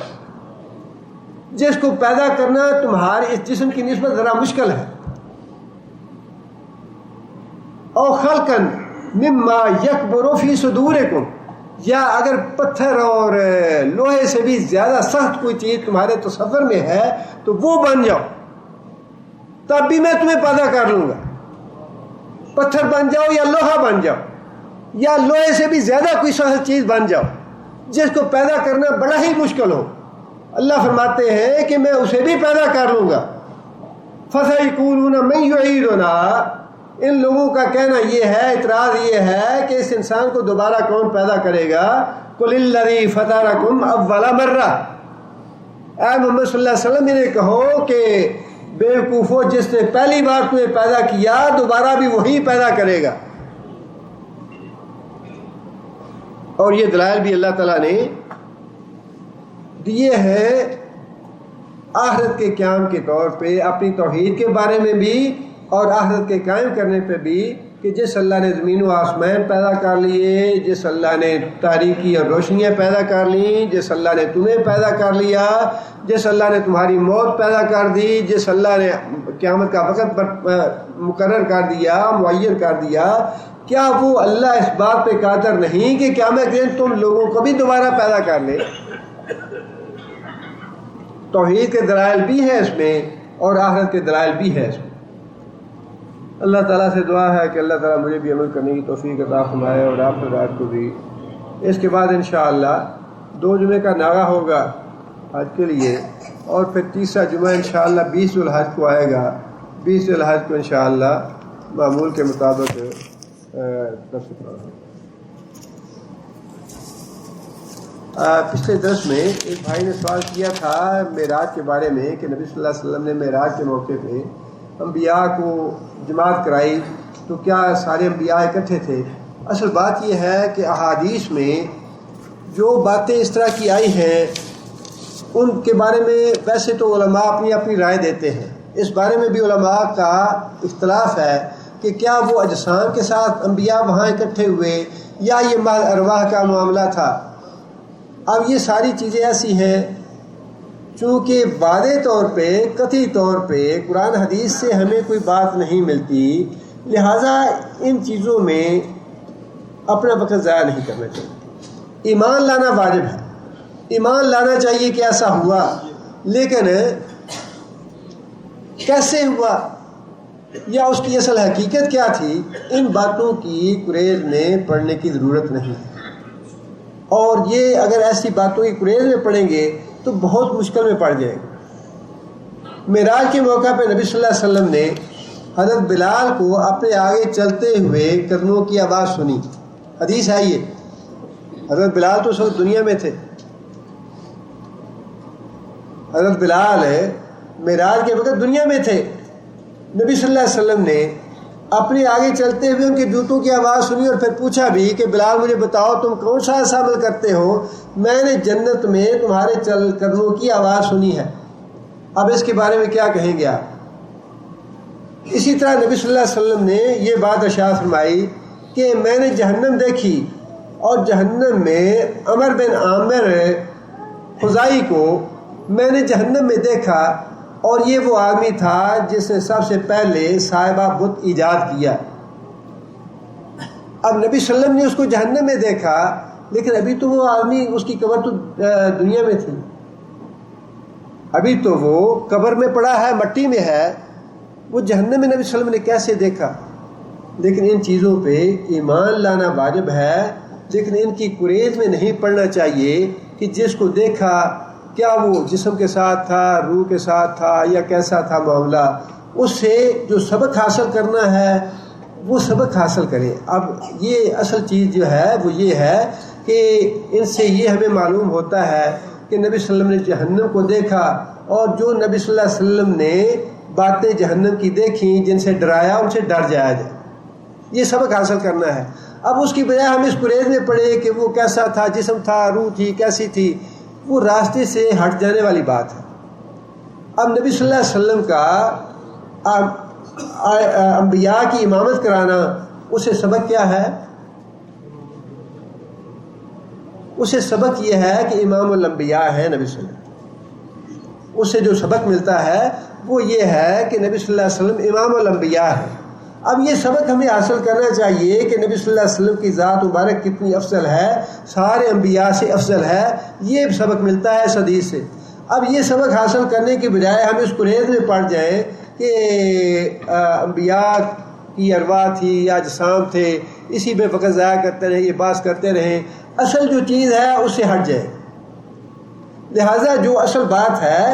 جس کو پیدا کرنا تمہارے اس جسم کی نسبت ذرا مشکل ہے۔ او خلقا مما یکبر فی صدورکم، یا اگر پتھر اور لوہے سے بھی زیادہ سخت کوئی چیز تمہارے تصور میں ہے تو وہ بن جاؤ، تب بھی میں تمہیں پیدا کر لوں گا۔ پتھر بن جاؤ یا لوہا بن جاؤ، یا لوہے سے بھی زیادہ کوئی سخت چیز بن جاؤ جس کو پیدا کرنا بڑا ہی مشکل ہو، اللہ فرماتے ہیں کہ میں اسے بھی پیدا کر لوں گا۔ فَسَيَقُولُونَ مَن يُعِيدُنَا، ان لوگوں کا کہنا یہ ہے، اعتراض یہ ہے کہ اس انسان کو دوبارہ کون پیدا کرے گا؟ قُلِ الَّذِي فَطَرَكُمْ أَوَّلَ مَرَّةٍ، اے محمد صلی اللہ علیہ وسلم انہیں کہو کہ بے وقوفو، جس نے پہلی بار تمہیں پیدا کیا دوبارہ بھی وہی پیدا کرے گا۔ اور یہ دلائل بھی اللہ تعالیٰ نے دیے ہیں آخرت کے قیام کے طور پہ، اپنی توحید کے بارے میں بھی اور آخرت کے قائم کرنے پہ بھی، کہ جس اللہ نے زمین و آسمان پیدا کر لیے، جس اللہ نے تاریکی اور روشنیاں پیدا کر لیں، جس اللہ نے تمہیں پیدا کر لیا، جس اللہ نے تمہاری موت پیدا کر دی، جس اللہ نے قیامت کا وقت مقرر کر دیا، معین کر دیا، کیا وہ اللہ اس بات پہ قادر نہیں کہ قیامت کے دن تم لوگوں کو بھی دوبارہ پیدا کر لے؟ توحید کے دلائل بھی ہے اس میں اور آخرت کے دلائل بھی ہے اس میں۔ اللہ تعالیٰ سے دعا ہے کہ اللہ تعالیٰ مجھے بھی عمل کرنے کی توفیق عطا فرمائے اور آپ حضرات کو بھی۔ اس کے بعد انشاءاللہ 2 جمعے کا ناغہ ہوگا حج کے لیے، اور پھر تیسرا جمعہ انشاءاللہ 20 ذو الحج کو آئے گا۔ 20 ذو الحج کو انشاءاللہ معمول کے مطابق پچھلے درس میں ایک بھائی نے سوال کیا تھا معراج کے بارے میں کہ نبی صلی اللہ علیہ وسلم نے معراج کے موقع پہ انبیاء کو جماعت کرائی، تو تو کیا سارے انبیاء اکٹھے تھے؟ اصل بات یہ ہے کہ احادیث میں جو باتیں اس طرح کی آئی ہیں ان کے بارے میں ویسے تو علماء اپنی اپنی رائے دیتے ہیں. اس بارے میں بھی علماء کا اختلاف ہے کہ کیا وہ اجسام کے ساتھ انبیاء وہاں اکٹھے ہوئے یا یہ محض ارواح کا معاملہ تھا. اب یہ ساری چیزیں ایسی ہیں چونکہ واضح طور پہ قطعی طور پہ قرآن حدیث سے ہمیں کوئی بات نہیں ملتی، لہٰذا ان چیزوں میں اپنا وقت ضائع نہیں کرنا چاہیے. ایمان لانا واجب ہے، ایمان لانا چاہیے کہ ایسا ہوا، لیکن کیسے ہوا یا اس کی اصل حقیقت کیا تھی، ان باتوں کی قریز میں پڑھنے کی ضرورت نہیں. اور یہ اگر ایسی باتوں کی قریز میں پڑھیں گے تو بہت مشکل میں پڑ جائے گا. معراج کے موقع پہ نبی صلی اللہ علیہ وسلم نے حضرت بلال کو اپنے آگے چلتے ہوئے قدموں کی آواز سنی. حدیث ہے یہ. حضرت بلال تو اس وقت دنیا میں تھے. حضرت بلال معراج کے وقت دنیا میں تھے. نبی صلی اللہ علیہ وسلم نے اپنے آگے چلتے ہوئے ان کے جوتوں کی آواز سنی اور پھر پوچھا بھی کہ بلال مجھے بتاؤ تم کون سا ایسا عمل کرتے ہو، میں نے جنت میں تمہارے قدموں کی آواز سنی ہے. اب اس کے بارے میں کیا کہیں گے آپ؟ اسی طرح نبی صلی اللہ علیہ وسلم نے یہ بات ارشاد فرمائی کہ میں نے جہنم دیکھی اور جہنم میں عمر بن عامر خزائی کو میں نے جہنم میں دیکھا، اور یہ وہ آدمی تھا جس نے سب سے پہلے صاحبہ بت ایجاد کیا. اب نبی صلی اللہ علیہ وسلم نے اس کو جہنم میں دیکھا، لیکن ابھی تو وہ آدمی اس کی قبر تو دنیا میں تھی، ابھی تو وہ قبر میں پڑا ہے، مٹی میں ہے. وہ جہنم میں نبی صلی اللہ علیہ وسلم نے کیسے دیکھا؟ لیکن ان چیزوں پہ ایمان لانا واجب ہے، لیکن ان کی قریز میں نہیں پڑنا چاہیے کہ جس کو دیکھا کیا وہ جسم کے ساتھ تھا، روح کے ساتھ تھا، یا کیسا تھا معاملہ. اس سے جو سبق حاصل کرنا ہے وہ سبق حاصل کرے. اب یہ اصل چیز جو ہے وہ یہ ہے کہ ان سے یہ ہمیں معلوم ہوتا ہے کہ نبی صلی اللہ علیہ وسلم نے جہنم کو دیکھا، اور جو نبی صلی اللہ علیہ وسلم نے باتیں جہنم کی دیکھیں جن سے ڈرایا ان سے ڈر جایا جائے. یہ سبق حاصل کرنا ہے. اب اس کی بجائے ہم اس قریز میں پڑھے کہ وہ کیسا تھا، جسم تھا، روح تھی، کیسی تھی، وہ راستے سے ہٹ جانے والی بات ہے. اب نبی صلی اللہ علیہ وسلم کا انبیاء کی امامت کرانا، اسے سبق کیا ہے؟ اسے سبق یہ ہے کہ امام الانبیاء ہے نبی صلی اللہ علیہ وسلم. اسے جو سبق ملتا ہے وہ یہ ہے کہ نبی صلی اللہ علیہ وسلم امام الانبیاء ہے. اب یہ سبق ہمیں حاصل کرنا چاہیے کہ نبی صلی اللہ علیہ وسلم کی ذات مبارک کتنی افضل ہے، سارے انبیاء سے افضل ہے. یہ سبق ملتا ہے اس حدیث سے. اب یہ سبق حاصل کرنے کے بجائے ہم اس قریز میں پڑ جائیں کہ انبیاء کی ارواح تھی یا اجسام تھے، اسی میں وقت ضائع کرتے رہیں، یہ بات کرتے رہیں. اصل جو چیز ہے اس سے ہٹ جائے. لہٰذا جو اصل بات ہے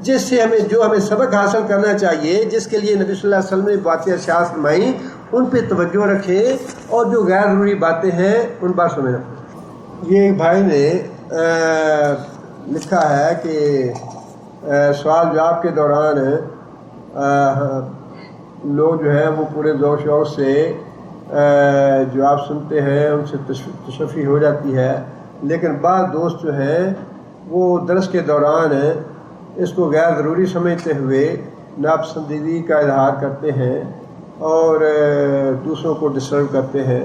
جس سے ہمیں سبق حاصل کرنا چاہیے، جس کے لیے نبی صلی اللہ علیہ وسلم نے باتیں ارشاد فرمائیں، ان پہ توجہ رکھے، اور جو غیر ضروری باتیں ہیں ان باتوں میں رکھے. یہ بھائی نے لکھا ہے کہ سوال جواب کے دوران لوگ جو ہیں وہ پورے ذوق شوق سے جواب سنتے ہیں، ان سے تشفی ہو جاتی ہے، لیکن بعض دوست جو ہیں وہ درس کے دوران اس کو غیر ضروری سمجھتے ہوئے ناپسندیدگی کا اظہار کرتے ہیں اور دوسروں کو ڈسٹرب کرتے ہیں.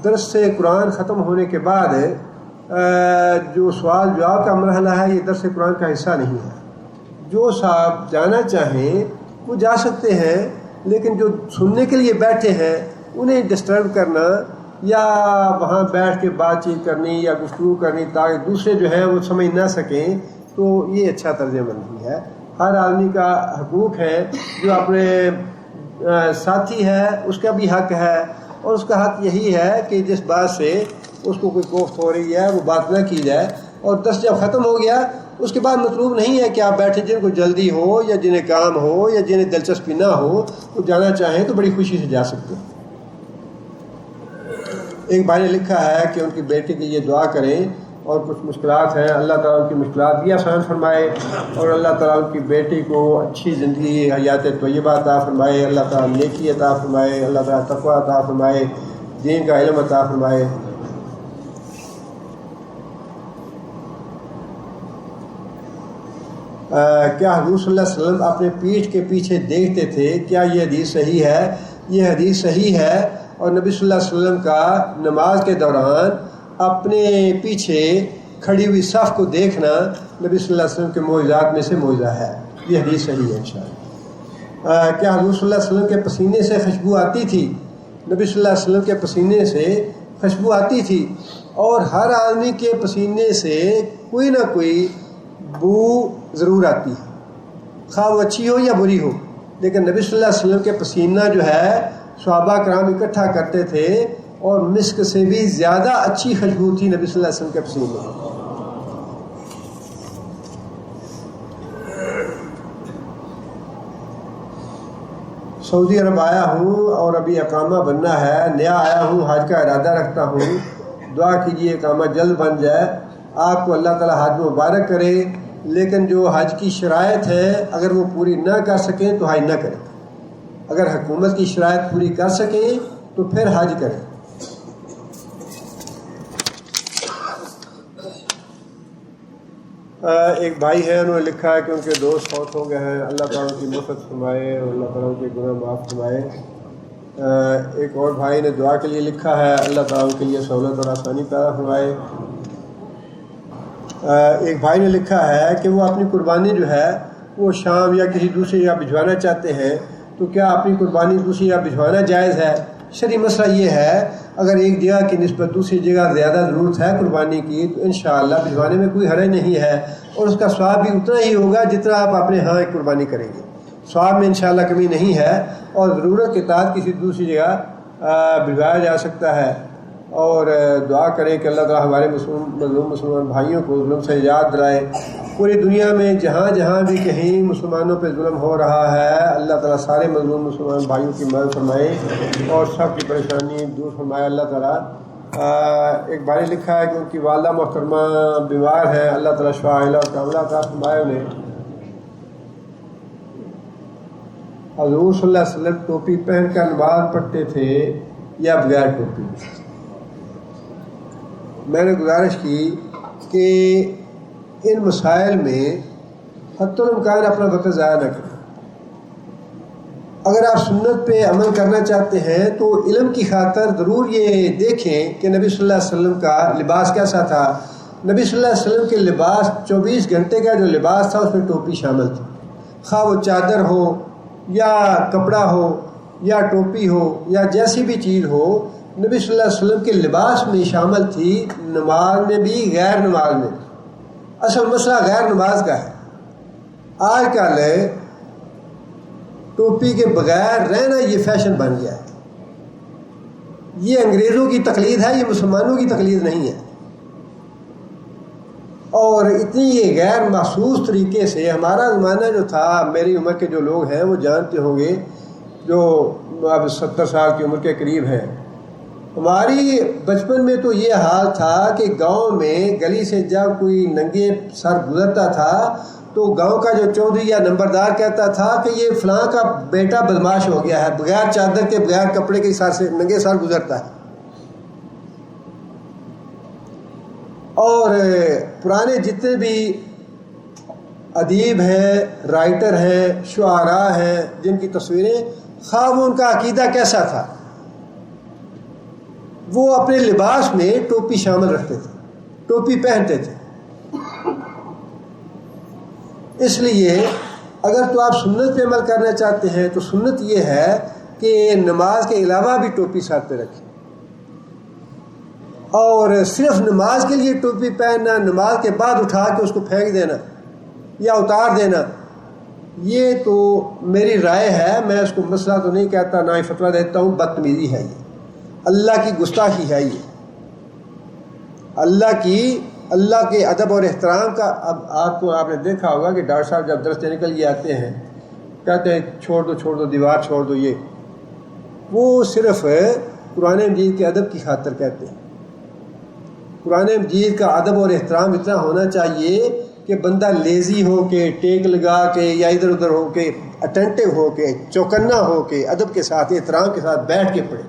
درس سے قرآن ختم ہونے کے بعد جو سوال جواب کا مرحلہ ہے یہ درس قرآن کا حصہ نہیں ہے. جو صاحب جانا چاہیں وہ جا سکتے ہیں، لیکن جو سننے کے لیے بیٹھے ہیں انہیں ڈسٹرب کرنا یا وہاں بیٹھ کے بات چیت کرنی یا گفتگو کرنی تاکہ دوسرے جو ہیں وہ سمجھ نہ سکیں، تو یہ اچھا طرز عمل نہیں ہے. ہر آدمی کا حقوق ہے، جو اپنے ساتھی ہے اس کا بھی حق ہے، اور اس کا حق یہی ہے کہ جس بات سے اس کو کوئی کوفت ہو رہی ہے وہ بات نہ کی جائے. اور درس جب ختم ہو گیا اس کے بعد مطلوب نہیں ہے کہ آپ بیٹھے، جن کو جلدی ہو یا جنہیں کام ہو یا جنہیں دلچسپی نہ ہو وہ جانا چاہیں تو بڑی خوشی سے جا سکتے ہیں. ایک بھائی نے لکھا ہے کہ ان کی بیٹی کے لیے دعا کریں اور کچھ مشکلات ہیں، اللہ تعالیٰ کی مشکلات بھی آسان فرمائے، اور اللہ تعالیٰ کی بیٹی کو اچھی زندگی حیات طیبہ عطا فرمائے، اللہ تعالیٰ نیکی عطا فرمائے، اللہ تعالیٰ تقویٰ عطا فرمائے، دین کا علم عطا فرمائے۔ کیا حضور صلی اللہ علیہ وسلم اپنے پیٹھ کے پیچھے دیکھتے تھے؟ کیا یہ حدیث صحیح ہے؟ یہ حدیث صحیح ہے، اور نبی صلی اللہ علیہ وسلم کا نماز کے دوران اپنے پیچھے کھڑی ہوئی صف کو دیکھنا نبی صلی اللہ علیہ وسلم کے معجزات میں سے معجزہ ہے، یہ حدیث صحیح ہے انشاءاللہ۔ کیا حضور صلی اللہ علیہ وسلم کے پسینے سے خوشبو آتی تھی؟ نبی صلی اللہ علیہ وسلم کے پسینے سے خوشبو آتی تھی، اور ہر آدمی کے پسینے سے کوئی نہ کوئی بو ضرور آتی ہے، خواہ وہ اچھی ہو یا بری ہو، لیکن نبی صلی اللہ علیہ وسلم کے پسینہ جو ہے صحابہ کرام اکٹھا کرتے تھے، اور مسک سے بھی زیادہ اچھی خوشبو تھی نبی صلی اللہ علیہ وسلم کے پسینے میں۔ سعودی عرب آیا ہوں اور ابھی اقامہ بننا ہے، نیا آیا ہوں، حج کا ارادہ رکھتا ہوں، دعا کیجیے اقامہ جلد بن جائے۔ آپ کو اللہ تعالیٰ حج مبارک کرے، لیکن جو حج کی شرائط ہے اگر وہ پوری نہ کر سکیں تو حج نہ کریں، اگر حکومت کی شرائط پوری کر سکیں تو پھر حج کریں۔ ایک بھائی ہے، انہوں نے لکھا ہے کہ ان کے دوست فوت ہو گئے ہیں، اللہ تعالیٰ کی مغفرت فرمائے اور اللہ تعالیٰ کے گناہ معاف فرمائے۔ ایک اور بھائی نے دعا کے لیے لکھا ہے، اللہ تعالیٰ کے لیے سہولت اور آسانی پیدا فرمائے۔ ایک بھائی نے لکھا ہے کہ وہ اپنی قربانی جو ہے وہ شام یا کسی دوسری جگہ بھجوانا چاہتے ہیں، تو کیا اپنی قربانی دوسری جگہ بھجوانا جائز ہے؟ شرعی مسئلہ یہ ہے، اگر ایک جگہ کی نسبت دوسری جگہ زیادہ ضرورت ہے قربانی کی تو انشاءاللہ بھجوانے میں کوئی حرج نہیں ہے، اور اس کا ثواب بھی اتنا ہی ہوگا جتنا آپ اپنے ہاں قربانی کریں گے، ثواب میں انشاءاللہ کمی نہیں ہے، اور ضرورت کے تحت کسی دوسری جگہ بھجوایا جا سکتا ہے۔ اور دعا کریں کہ اللہ تعالیٰ ہمارے مظلوم مسلمان بھائیوں کو ظلم سے نجات دلائے۔ پوری دنیا میں جہاں جہاں بھی کہیں مسلمانوں پہ ظلم ہو رہا ہے، اللہ تعالیٰ سارے مظلوم مسلمان بھائیوں کی مدد فرمائے اور سب کی پریشانی دور فرمائے اللہ تعالیٰ۔ ایک بھائی نے لکھا ہے کہ ان کی والدہ محترمہ بیمار ہیں، اللہ تعالیٰ شفا عاجلہ اور کاملہ عطا فرمائے انہیں۔ حضور صلی اللہ علیہ وسلم ٹوپی پہن کر نماز پڑھتے تھے یا بغیر ٹوپی؟ میں نے گزارش کی کہ ان مسائل میں حتی الامکان اپنا وقت ضائع نہ کریں۔ اگر آپ سنت پہ عمل کرنا چاہتے ہیں تو علم کی خاطر ضرور یہ دیکھیں کہ نبی صلی اللہ علیہ وسلم کا لباس کیسا تھا۔ نبی صلی اللہ علیہ وسلم کے لباس 24 گھنٹے کا جو لباس تھا اس میں ٹوپی شامل تھی، خواہ وہ چادر ہو یا کپڑا ہو یا ٹوپی ہو یا جیسی بھی چیز ہو، نبی صلی اللہ علیہ وسلم کے لباس میں شامل تھی، نماز میں بھی غیر نماز میں بھی۔ اصل مسئلہ غیر نماز کا ہے۔ آج کل ٹوپی کے بغیر رہنا یہ فیشن بن گیا ہے، یہ انگریزوں کی تقلید ہے، یہ مسلمانوں کی تقلید نہیں ہے، اور اتنی یہ غیر محسوس طریقے سے ہمارا زمانہ جو تھا، میری عمر کے جو لوگ ہیں وہ جانتے ہوں گے، جو اب 70 سال کی عمر کے قریب ہیں، ہماری بچپن میں تو یہ حال تھا کہ گاؤں میں گلی سے جب کوئی ننگے سر گزرتا تھا تو گاؤں کا جو چودھری یا نمبردار کہتا تھا کہ یہ فلاں کا بیٹا بدماش ہو گیا ہے، بغیر چادر کے بغیر کپڑے کے سر سے ننگے سر گزرتا ہے۔ اور پرانے جتنے بھی ادیب ہیں، رائٹر ہیں، شعراء ہیں، جن کی تصویریں، خواہ وہ ان کا عقیدہ کیسا تھا، وہ اپنے لباس میں ٹوپی شامل رکھتے تھے، ٹوپی پہنتے تھے۔ اس لیے اگر تو آپ سنت پہ عمل کرنا چاہتے ہیں تو سنت یہ ہے کہ نماز کے علاوہ بھی ٹوپی ساتھ پہ رکھیں، اور صرف نماز کے لیے ٹوپی پہننا، نماز کے بعد اٹھا کے اس کو پھینک دینا یا اتار دینا، یہ تو میری رائے ہے، میں اس کو مسئلہ تو نہیں کہتا، نہ ہی فتویٰ دیتا ہوں، بدتمیزی ہے، یہ اللہ کی گستاخی ہے، یہ اللہ کے ادب اور احترام کا۔ اب آپ نے دیکھا ہوگا کہ ڈاکٹر صاحب جب درس دینے کے لیے آتے ہیں کہتے ہیں چھوڑ دو دیوار چھوڑ دو، یہ وہ صرف قرآن مجید کے ادب کی خاطر کہتے ہیں، قرآن مجید کا ادب اور احترام اتنا ہونا چاہیے کہ بندہ لیزی ہو کے، ٹیک لگا کے، یا ادھر ادھر ہو کے، اٹینٹو ہو کے، چوکنا ہو کے، ادب کے ساتھ، احترام کے ساتھ بیٹھ کے پڑھے۔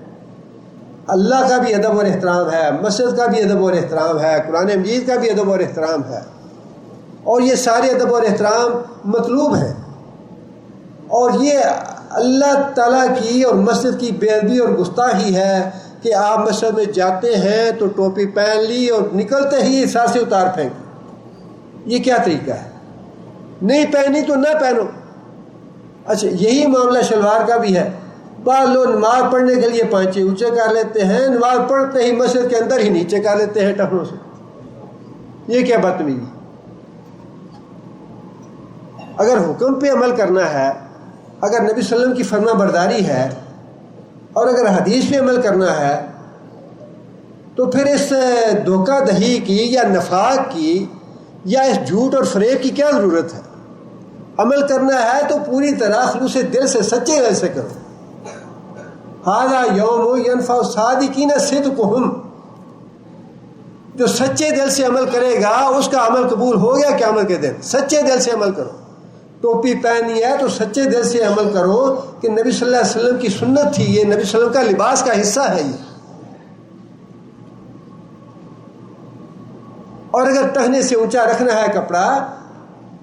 اللہ کا بھی ادب اور احترام ہے، مسجد کا بھی ادب اور احترام ہے، قرآن مجید کا بھی ادب اور احترام ہے، اور یہ سارے ادب اور احترام مطلوب ہیں۔ اور یہ اللہ تعالیٰ کی اور مسجد کی بے ادبی اور گستاخی ہے کہ آپ مسجد میں جاتے ہیں تو ٹوپی پہن لی اور نکلتے ہی سر سے اتار پھینک، یہ کیا طریقہ ہے؟ نہیں پہنی تو نہ پہنو۔ اچھا، یہی معاملہ شلوار کا بھی ہے۔ بعض لوگ نماز پڑھنے کے لیے پانچے اونچے کر لیتے ہیں، نماز پڑھتے ہی مسجد کے اندر ہی نیچے کر لیتے ہیں ٹخنوں سے۔ یہ کیا بدتمیزی؟ اگر حکم پہ عمل کرنا ہے، اگر نبی صلی اللہ علیہ وسلم کی فرما برداری ہے، اور اگر حدیث پہ عمل کرنا ہے، تو پھر اس دھوکہ دہی کی یا نفاق کی یا اس جھوٹ اور فریب کی کیا ضرورت ہے؟ عمل کرنا ہے تو پوری طرح خلوص دل سے، سچے دل سے کرو۔ ھذا یوم ینفع الصادقین صدقہم، جو سچے دل سے عمل کرے گا اس کا عمل قبول ہو گیا قیامت کے دن۔ سچے دل سے عمل کرو۔ ٹوپی پہنی ہے تو سچے دل سے عمل کرو کہ نبی صلی اللہ علیہ وسلم کی سنت تھی، یہ نبی صلی اللہ علیہ وسلم کا لباس کا حصہ ہے یہ۔ اور اگر ٹہنے سے اونچا رکھنا ہے کپڑا،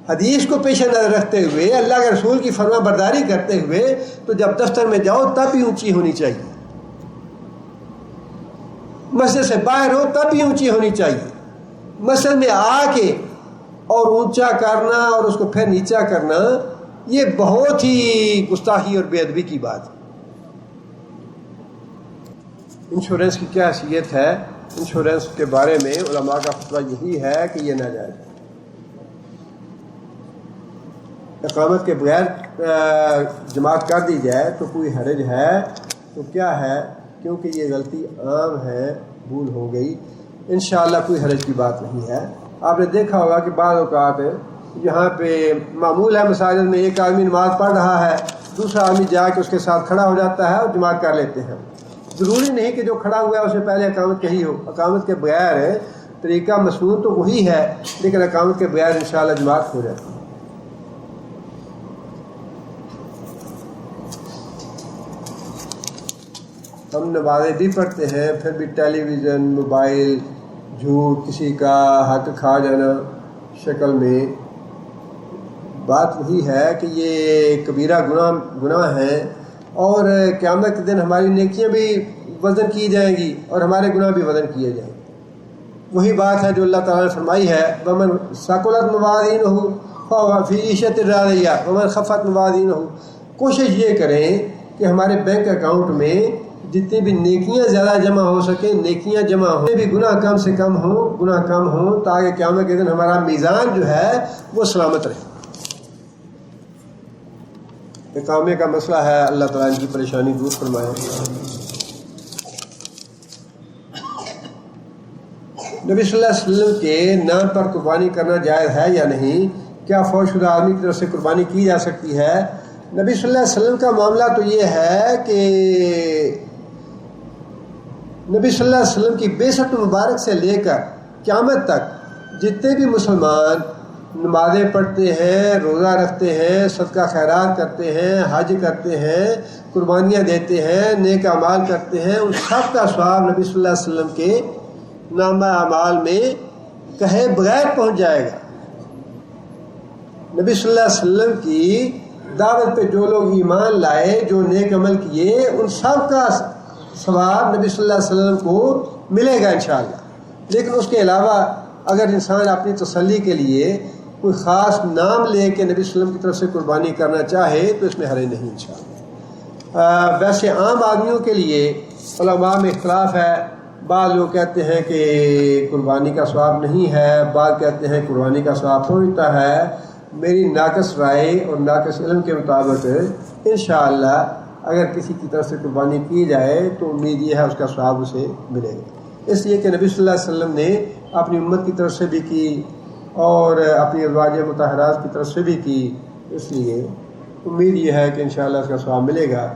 حدیث کو پیش نظر رکھتے ہوئے، اللہ کے رسول کی فرما برداری کرتے ہوئے، تو جب دفتر میں جاؤ تب بھی اونچی ہونی چاہیے، مسجد سے باہر ہو تب بھی اونچی ہونی چاہیے۔ مسجد میں آ کے اور اونچا کرنا اور اس کو پھر نیچا کرنا، یہ بہت ہی گستاخی اور بے ادبی کی بات ہے۔ انشورنس کی کیا حیثیت ہے؟ انشورنس کے بارے میں علماء کا فتویٰ یہی ہے کہ یہ ناجائز ہے۔ اقامت کے بغیر جماعت کر دی جائے تو کوئی حرج ہے تو کیا ہے؟ کیونکہ یہ غلطی عام ہے، بھول ہو گئی، انشاءاللہ کوئی حرج کی بات نہیں ہے۔ آپ نے دیکھا ہوگا کہ بعض اوقات یہاں پہ معمول ہے مساجد میں ایک آدمی نماز پڑھ رہا ہے، دوسرا آدمی جا کے اس کے ساتھ کھڑا ہو جاتا ہے اور جماعت کر لیتے ہیں۔ ضروری نہیں کہ جو کھڑا ہوا ہے اسے پہلے اقامت کہی ہو۔ اقامت کے بغیر طریقہ مسنون تو وہی ہے، لیکن اقامت کے بغیر انشاءاللہ جماعت ہو جاتی ہے۔ ہم نمازیں بھی پڑھتے ہیں، پھر بھی ٹیلی ویژن، موبائل، جھوٹ، کسی کا حق کھا جانا شکل میں، بات وہی ہے کہ یہ کبیرہ گناہ ہیں، اور قیامت کے دن ہماری نیکیاں بھی وزن کی جائیں گی اور ہمارے گناہ بھی وزن کیے جائیں گے۔ وہی بات ہے جو اللہ تعالیٰ نے فرمائی ہے، وَمَنْ ثَقُلَتْ مَوَازِينُهُ فَهُوَ فِي عِيشَةٍ رَاضِيَةٍ وَمَنْ خَفَّتْ مَوَازِينُهُ۔ کوشش یہ کریں کہ ہمارے بینک اکاؤنٹ میں جتنی بھی نیکیاں زیادہ جمع ہو سکیں، نیکیاں جمع ہوں، بھی گناہ کم سے کم ہوں، گناہ کم ہوں، تاکہ قیامت کے دن ہمارا میزان جو ہے وہ سلامت رہے۔ اقامے کا مسئلہ ہے، اللہ تعالیٰ ان کی پریشانی دور فرمائے۔ نبی صلی اللہ علیہ وسلم کے نام پر قربانی کرنا جائز ہے یا نہیں؟ کیا فوت شدہ آدمی کی طرف سے قربانی کی جا سکتی ہے؟ نبی صلی اللہ علیہ وسلم کا معاملہ تو یہ ہے کہ نبی صلی اللہ علیہ وسلم کی بعثت مبارک سے لے کر قیامت تک جتنے بھی مسلمان نمازیں پڑھتے ہیں، روزہ رکھتے ہیں، صدقہ خیرات کرتے ہیں، حج کرتے ہیں، قربانیاں دیتے ہیں، نیک اعمال کرتے ہیں، ان سب کا ثواب نبی صلی اللہ علیہ وسلم کے نامہ اعمال میں کہے بغیر پہنچ جائے گا۔ نبی صلی اللہ علیہ وسلم کی دعوت پہ جو لوگ ایمان لائے، جو نیک عمل کیے، ان سب کا ثواب نبی صلی اللہ علیہ وسلم کو ملے گا انشاءاللہ۔ لیکن اس کے علاوہ اگر انسان اپنی تسلی کے لیے کوئی خاص نام لے کے نبی صلی اللہ علیہ وسلم کی طرف سے قربانی کرنا چاہے تو اس میں حرج نہیں انشاءاللہ۔ ویسے عام آدمیوں کے لیے علماء میں اختلاف ہے، بعض لوگ کہتے ہیں کہ قربانی کا ثواب نہیں ہے، بعض کہتے ہیں قربانی کا ثواب پہنچتا ہے۔ میری ناقص رائے اور ناقص علم کے مطابق انشاءاللہ اگر کسی کی طرف سے قربانی کی جائے تو امید یہ ہے اس کا ثواب اسے ملے گا، اس لیے کہ نبی صلی اللہ علیہ وسلم نے اپنی امت کی طرف سے بھی کی اور اپنی ازواج مطہرات کی طرف سے بھی کی، اس لیے امید یہ ہے کہ انشاءاللہ اس کا ثواب ملے گا۔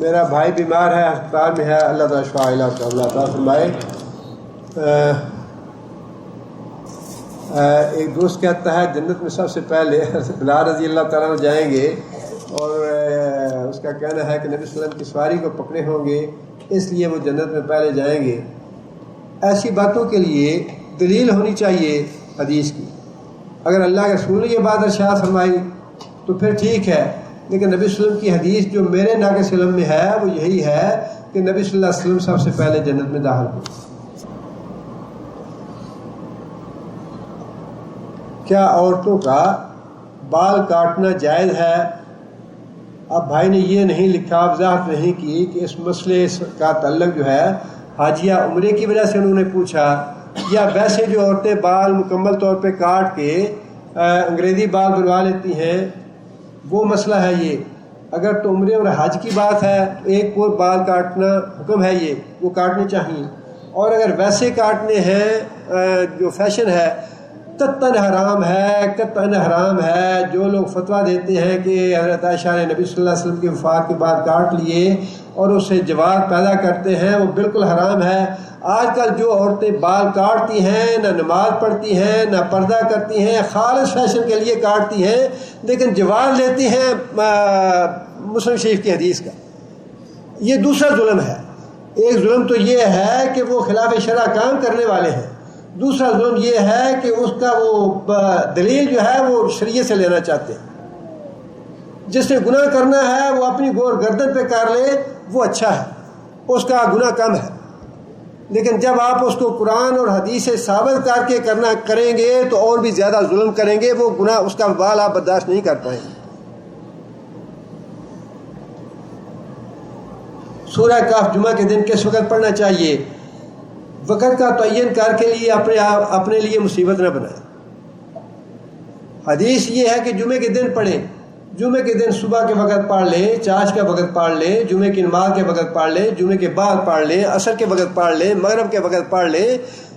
میرا بھائی بیمار ہے، ہسپتال میں ہے، اللہ تعالیٰ شفا علاج کا اللہ تعالیٰ فرمائے۔ ایک دوست کہتا ہے جنت میں سب سے پہلے بلال رضی اللہ تعالیٰ جائیں گے، اور اس کا کہنا ہے کہ نبی صلی اللہ علیہ وسلم کی سواری کو پکڑے ہوں گے، اس لیے وہ جنت میں پہلے جائیں گے۔ ایسی باتوں کے لیے دلیل ہونی چاہیے حدیث کی۔ اگر اللہ کے رسول نے یہ بات ارشاد فرمائی تو پھر ٹھیک ہے، لیکن نبی صلی اللہ علیہ وسلم کی حدیث جو میرے ناقص علم میں ہے وہ یہی ہے کہ نبی صلی اللہ علیہ وسلم سب سے پہلے جنت میں داخل ہوئے۔ کیا عورتوں کا بال کاٹنا جائز ہے؟ اب بھائی نے یہ نہیں لکھا، وضاحت نہیں کی کہ اس مسئلے کا تعلق جو ہے حاجیہ عمرے کی وجہ سے انہوں نے پوچھا، یا ویسے جو عورتیں بال مکمل طور پہ کاٹ کے انگریزی بال بنوا لیتی ہیں وہ مسئلہ ہے یہ۔ اگر تو عمرے اور حج کی بات ہے تو ایک کو بال کاٹنا حکم ہے، یہ وہ کاٹنے چاہیے، اور اگر ویسے کاٹنے ہیں جو فیشن ہے قطعاً حرام ہے، قطعاً حرام ہے۔ جو لوگ فتویٰ دیتے ہیں کہ حضرت عائشہ نے نبی صلی اللہ علیہ وسلم کی وفات کے بعد کاٹ لیے اور اس سے جواز پیدا کرتے ہیں، وہ بالکل حرام ہے۔ آج کل جو عورتیں بال کاٹتی ہیں، نہ نماز پڑھتی ہیں، نہ پردہ کرتی ہیں، خالص فیشن کے لیے کاٹتی ہیں، لیکن جواز لیتی ہیں مسلم شریف کی حدیث کا۔ یہ دوسرا ظلم ہے۔ ایک ظلم تو یہ ہے کہ وہ خلاف شرع کام کرنے والے ہیں، دوسرا ظلم یہ ہے کہ اس کا وہ دلیل جو ہے وہ شریعت سے لینا چاہتے ہیں۔ جس نے گناہ کرنا ہے وہ اپنی گور گردن پہ کر لے، وہ اچھا ہے، اس کا گناہ کم ہے، لیکن جب آپ اس کو قرآن اور حدیث سے ثابت کر کے کریں گے تو اور بھی زیادہ ظلم کریں گے، وہ گناہ اس کا وبال آپ برداشت نہیں کر پائیں گے۔ سورہ کہف جمعہ کے دن کس وقت پڑھنا چاہیے؟ وقت کا تعین کر کے لیے اپنے لیے مصیبت نہ بنائیں۔ حدیث یہ ہے کہ جمعے کے دن پڑھیں، جمعے کے دن صبح کے وقت پڑھ لیں، چاش کا وقت پڑھ لیں، جمعے کی نماز کے وقت پڑھ لیں، جمعے کے بعد پڑھ لیں، عصر کے وقت پڑھ لیں، مغرب کے وقت پڑھ لیں۔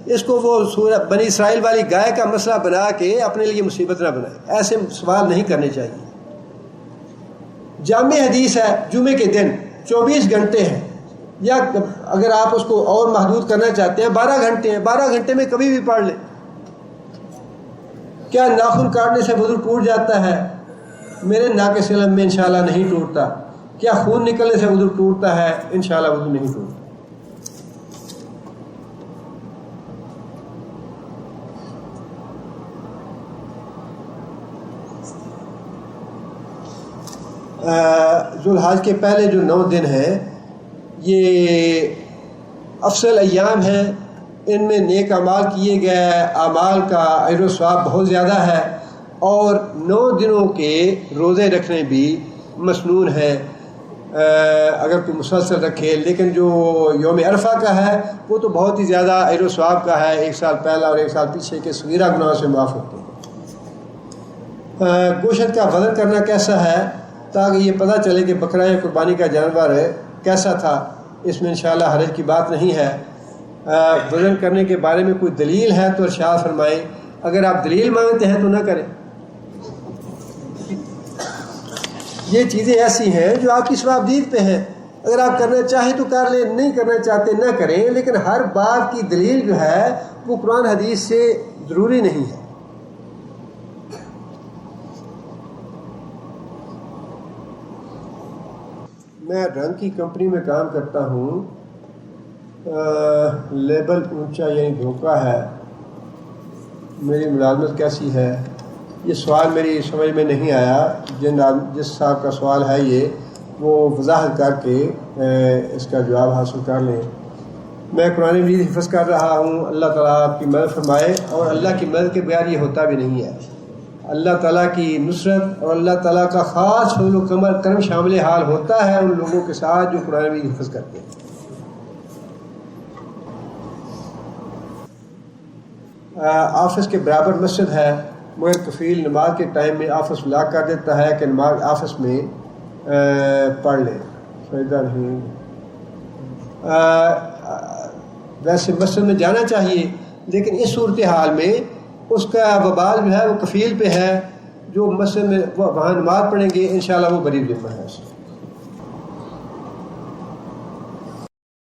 اس کو وہ سورہ بنی اسرائیل والی گائے کا مسئلہ بنا کے اپنے لیے مصیبت نہ بنائیں، ایسے سوال نہیں کرنے چاہیے۔ جامع حدیث ہے جمعے کے دن 24 گھنٹے ہیں، یا اگر آپ اس کو اور محدود کرنا چاہتے ہیں 12 گھنٹے ہیں، 12 گھنٹے میں کبھی بھی پڑھ لیں۔ کیا ناخن کاٹنے سے وضو ٹوٹ جاتا ہے؟ میرے ناقص علم میں انشاءاللہ نہیں ٹوٹتا۔ کیا خون نکلنے سے وضو ٹوٹتا ہے؟ انشاءاللہ وضو نہیں ٹوٹتا۔ ذو الحج کے پہلے جو 9 دن ہیں یہ افضل ایام ہیں، ان میں نیک اعمال کیے گئے اعمال کا اجر و ثواب بہت زیادہ ہے، اور 9 دنوں کے روزے رکھنے بھی مسنون ہیں اگر کوئی مسلسل رکھے، لیکن جو یوم عرفہ کا ہے وہ تو بہت ہی زیادہ اجر و ثواب کا ہے، 1 سال پہلا اور 1 سال پیچھے کے صغیرہ گناہوں سے معاف ہوتے ہیں۔ گوشت کا وزن کرنا کیسا ہے تاکہ یہ پتہ چلے کہ بکرا یا قربانی کا جانور کیسا تھا؟ اس میں انشاءاللہ حرج کی بات نہیں ہے۔ وزن کرنے کے بارے میں کوئی دلیل ہے تو ارشاد فرمائیں، اگر آپ دلیل مانگتے ہیں تو نہ کریں۔ یہ چیزیں ایسی ہیں جو آپ کی ثوابدید پہ ہیں، اگر آپ کرنا چاہیں تو کر لیں، نہیں کرنا چاہتے نہ کریں، لیکن ہر بات کی دلیل جو ہے وہ قرآن حدیث سے ضروری نہیں ہے۔ میں رنگ کی کمپنی میں کام کرتا ہوں، لیبل اونچا یعنی دھوکہ ہے، میری ملازمت کیسی ہے؟ یہ سوال میری سمجھ میں نہیں آیا۔ جس صاحب کا سوال ہے یہ وہ وضاحت کر کے اس کا جواب حاصل کر لیں۔ میں قرآن مجید حفظ کر رہا ہوں، اللہ تعالیٰ آپ کی مدد فرمائے، اور اللہ کی مدد کے بغیر یہ ہوتا بھی نہیں ہے۔ اللہ تعالیٰ کی نصرت اور اللہ تعالیٰ کا خاص فضل و کرم شامل حال ہوتا ہے ان لوگوں کے ساتھ جو قرآن مجید حفظ کرتے ہیں۔ آفس کے برابر مسجد ہے مگر کفیل نماز کے ٹائم میں آفس لاک کر دیتا ہے کہ نماز آفس میں پڑھ لیں، فائدہ نہیں۔ ویسے مسجد میں جانا چاہیے، لیکن اس صورتحال میں اس کا وبال جو ہے وہ کفیل پہ ہے، جو مسجد میں وہاں نماز پڑھیں گے انشاءاللہ وہ بری ذمہ ہے۔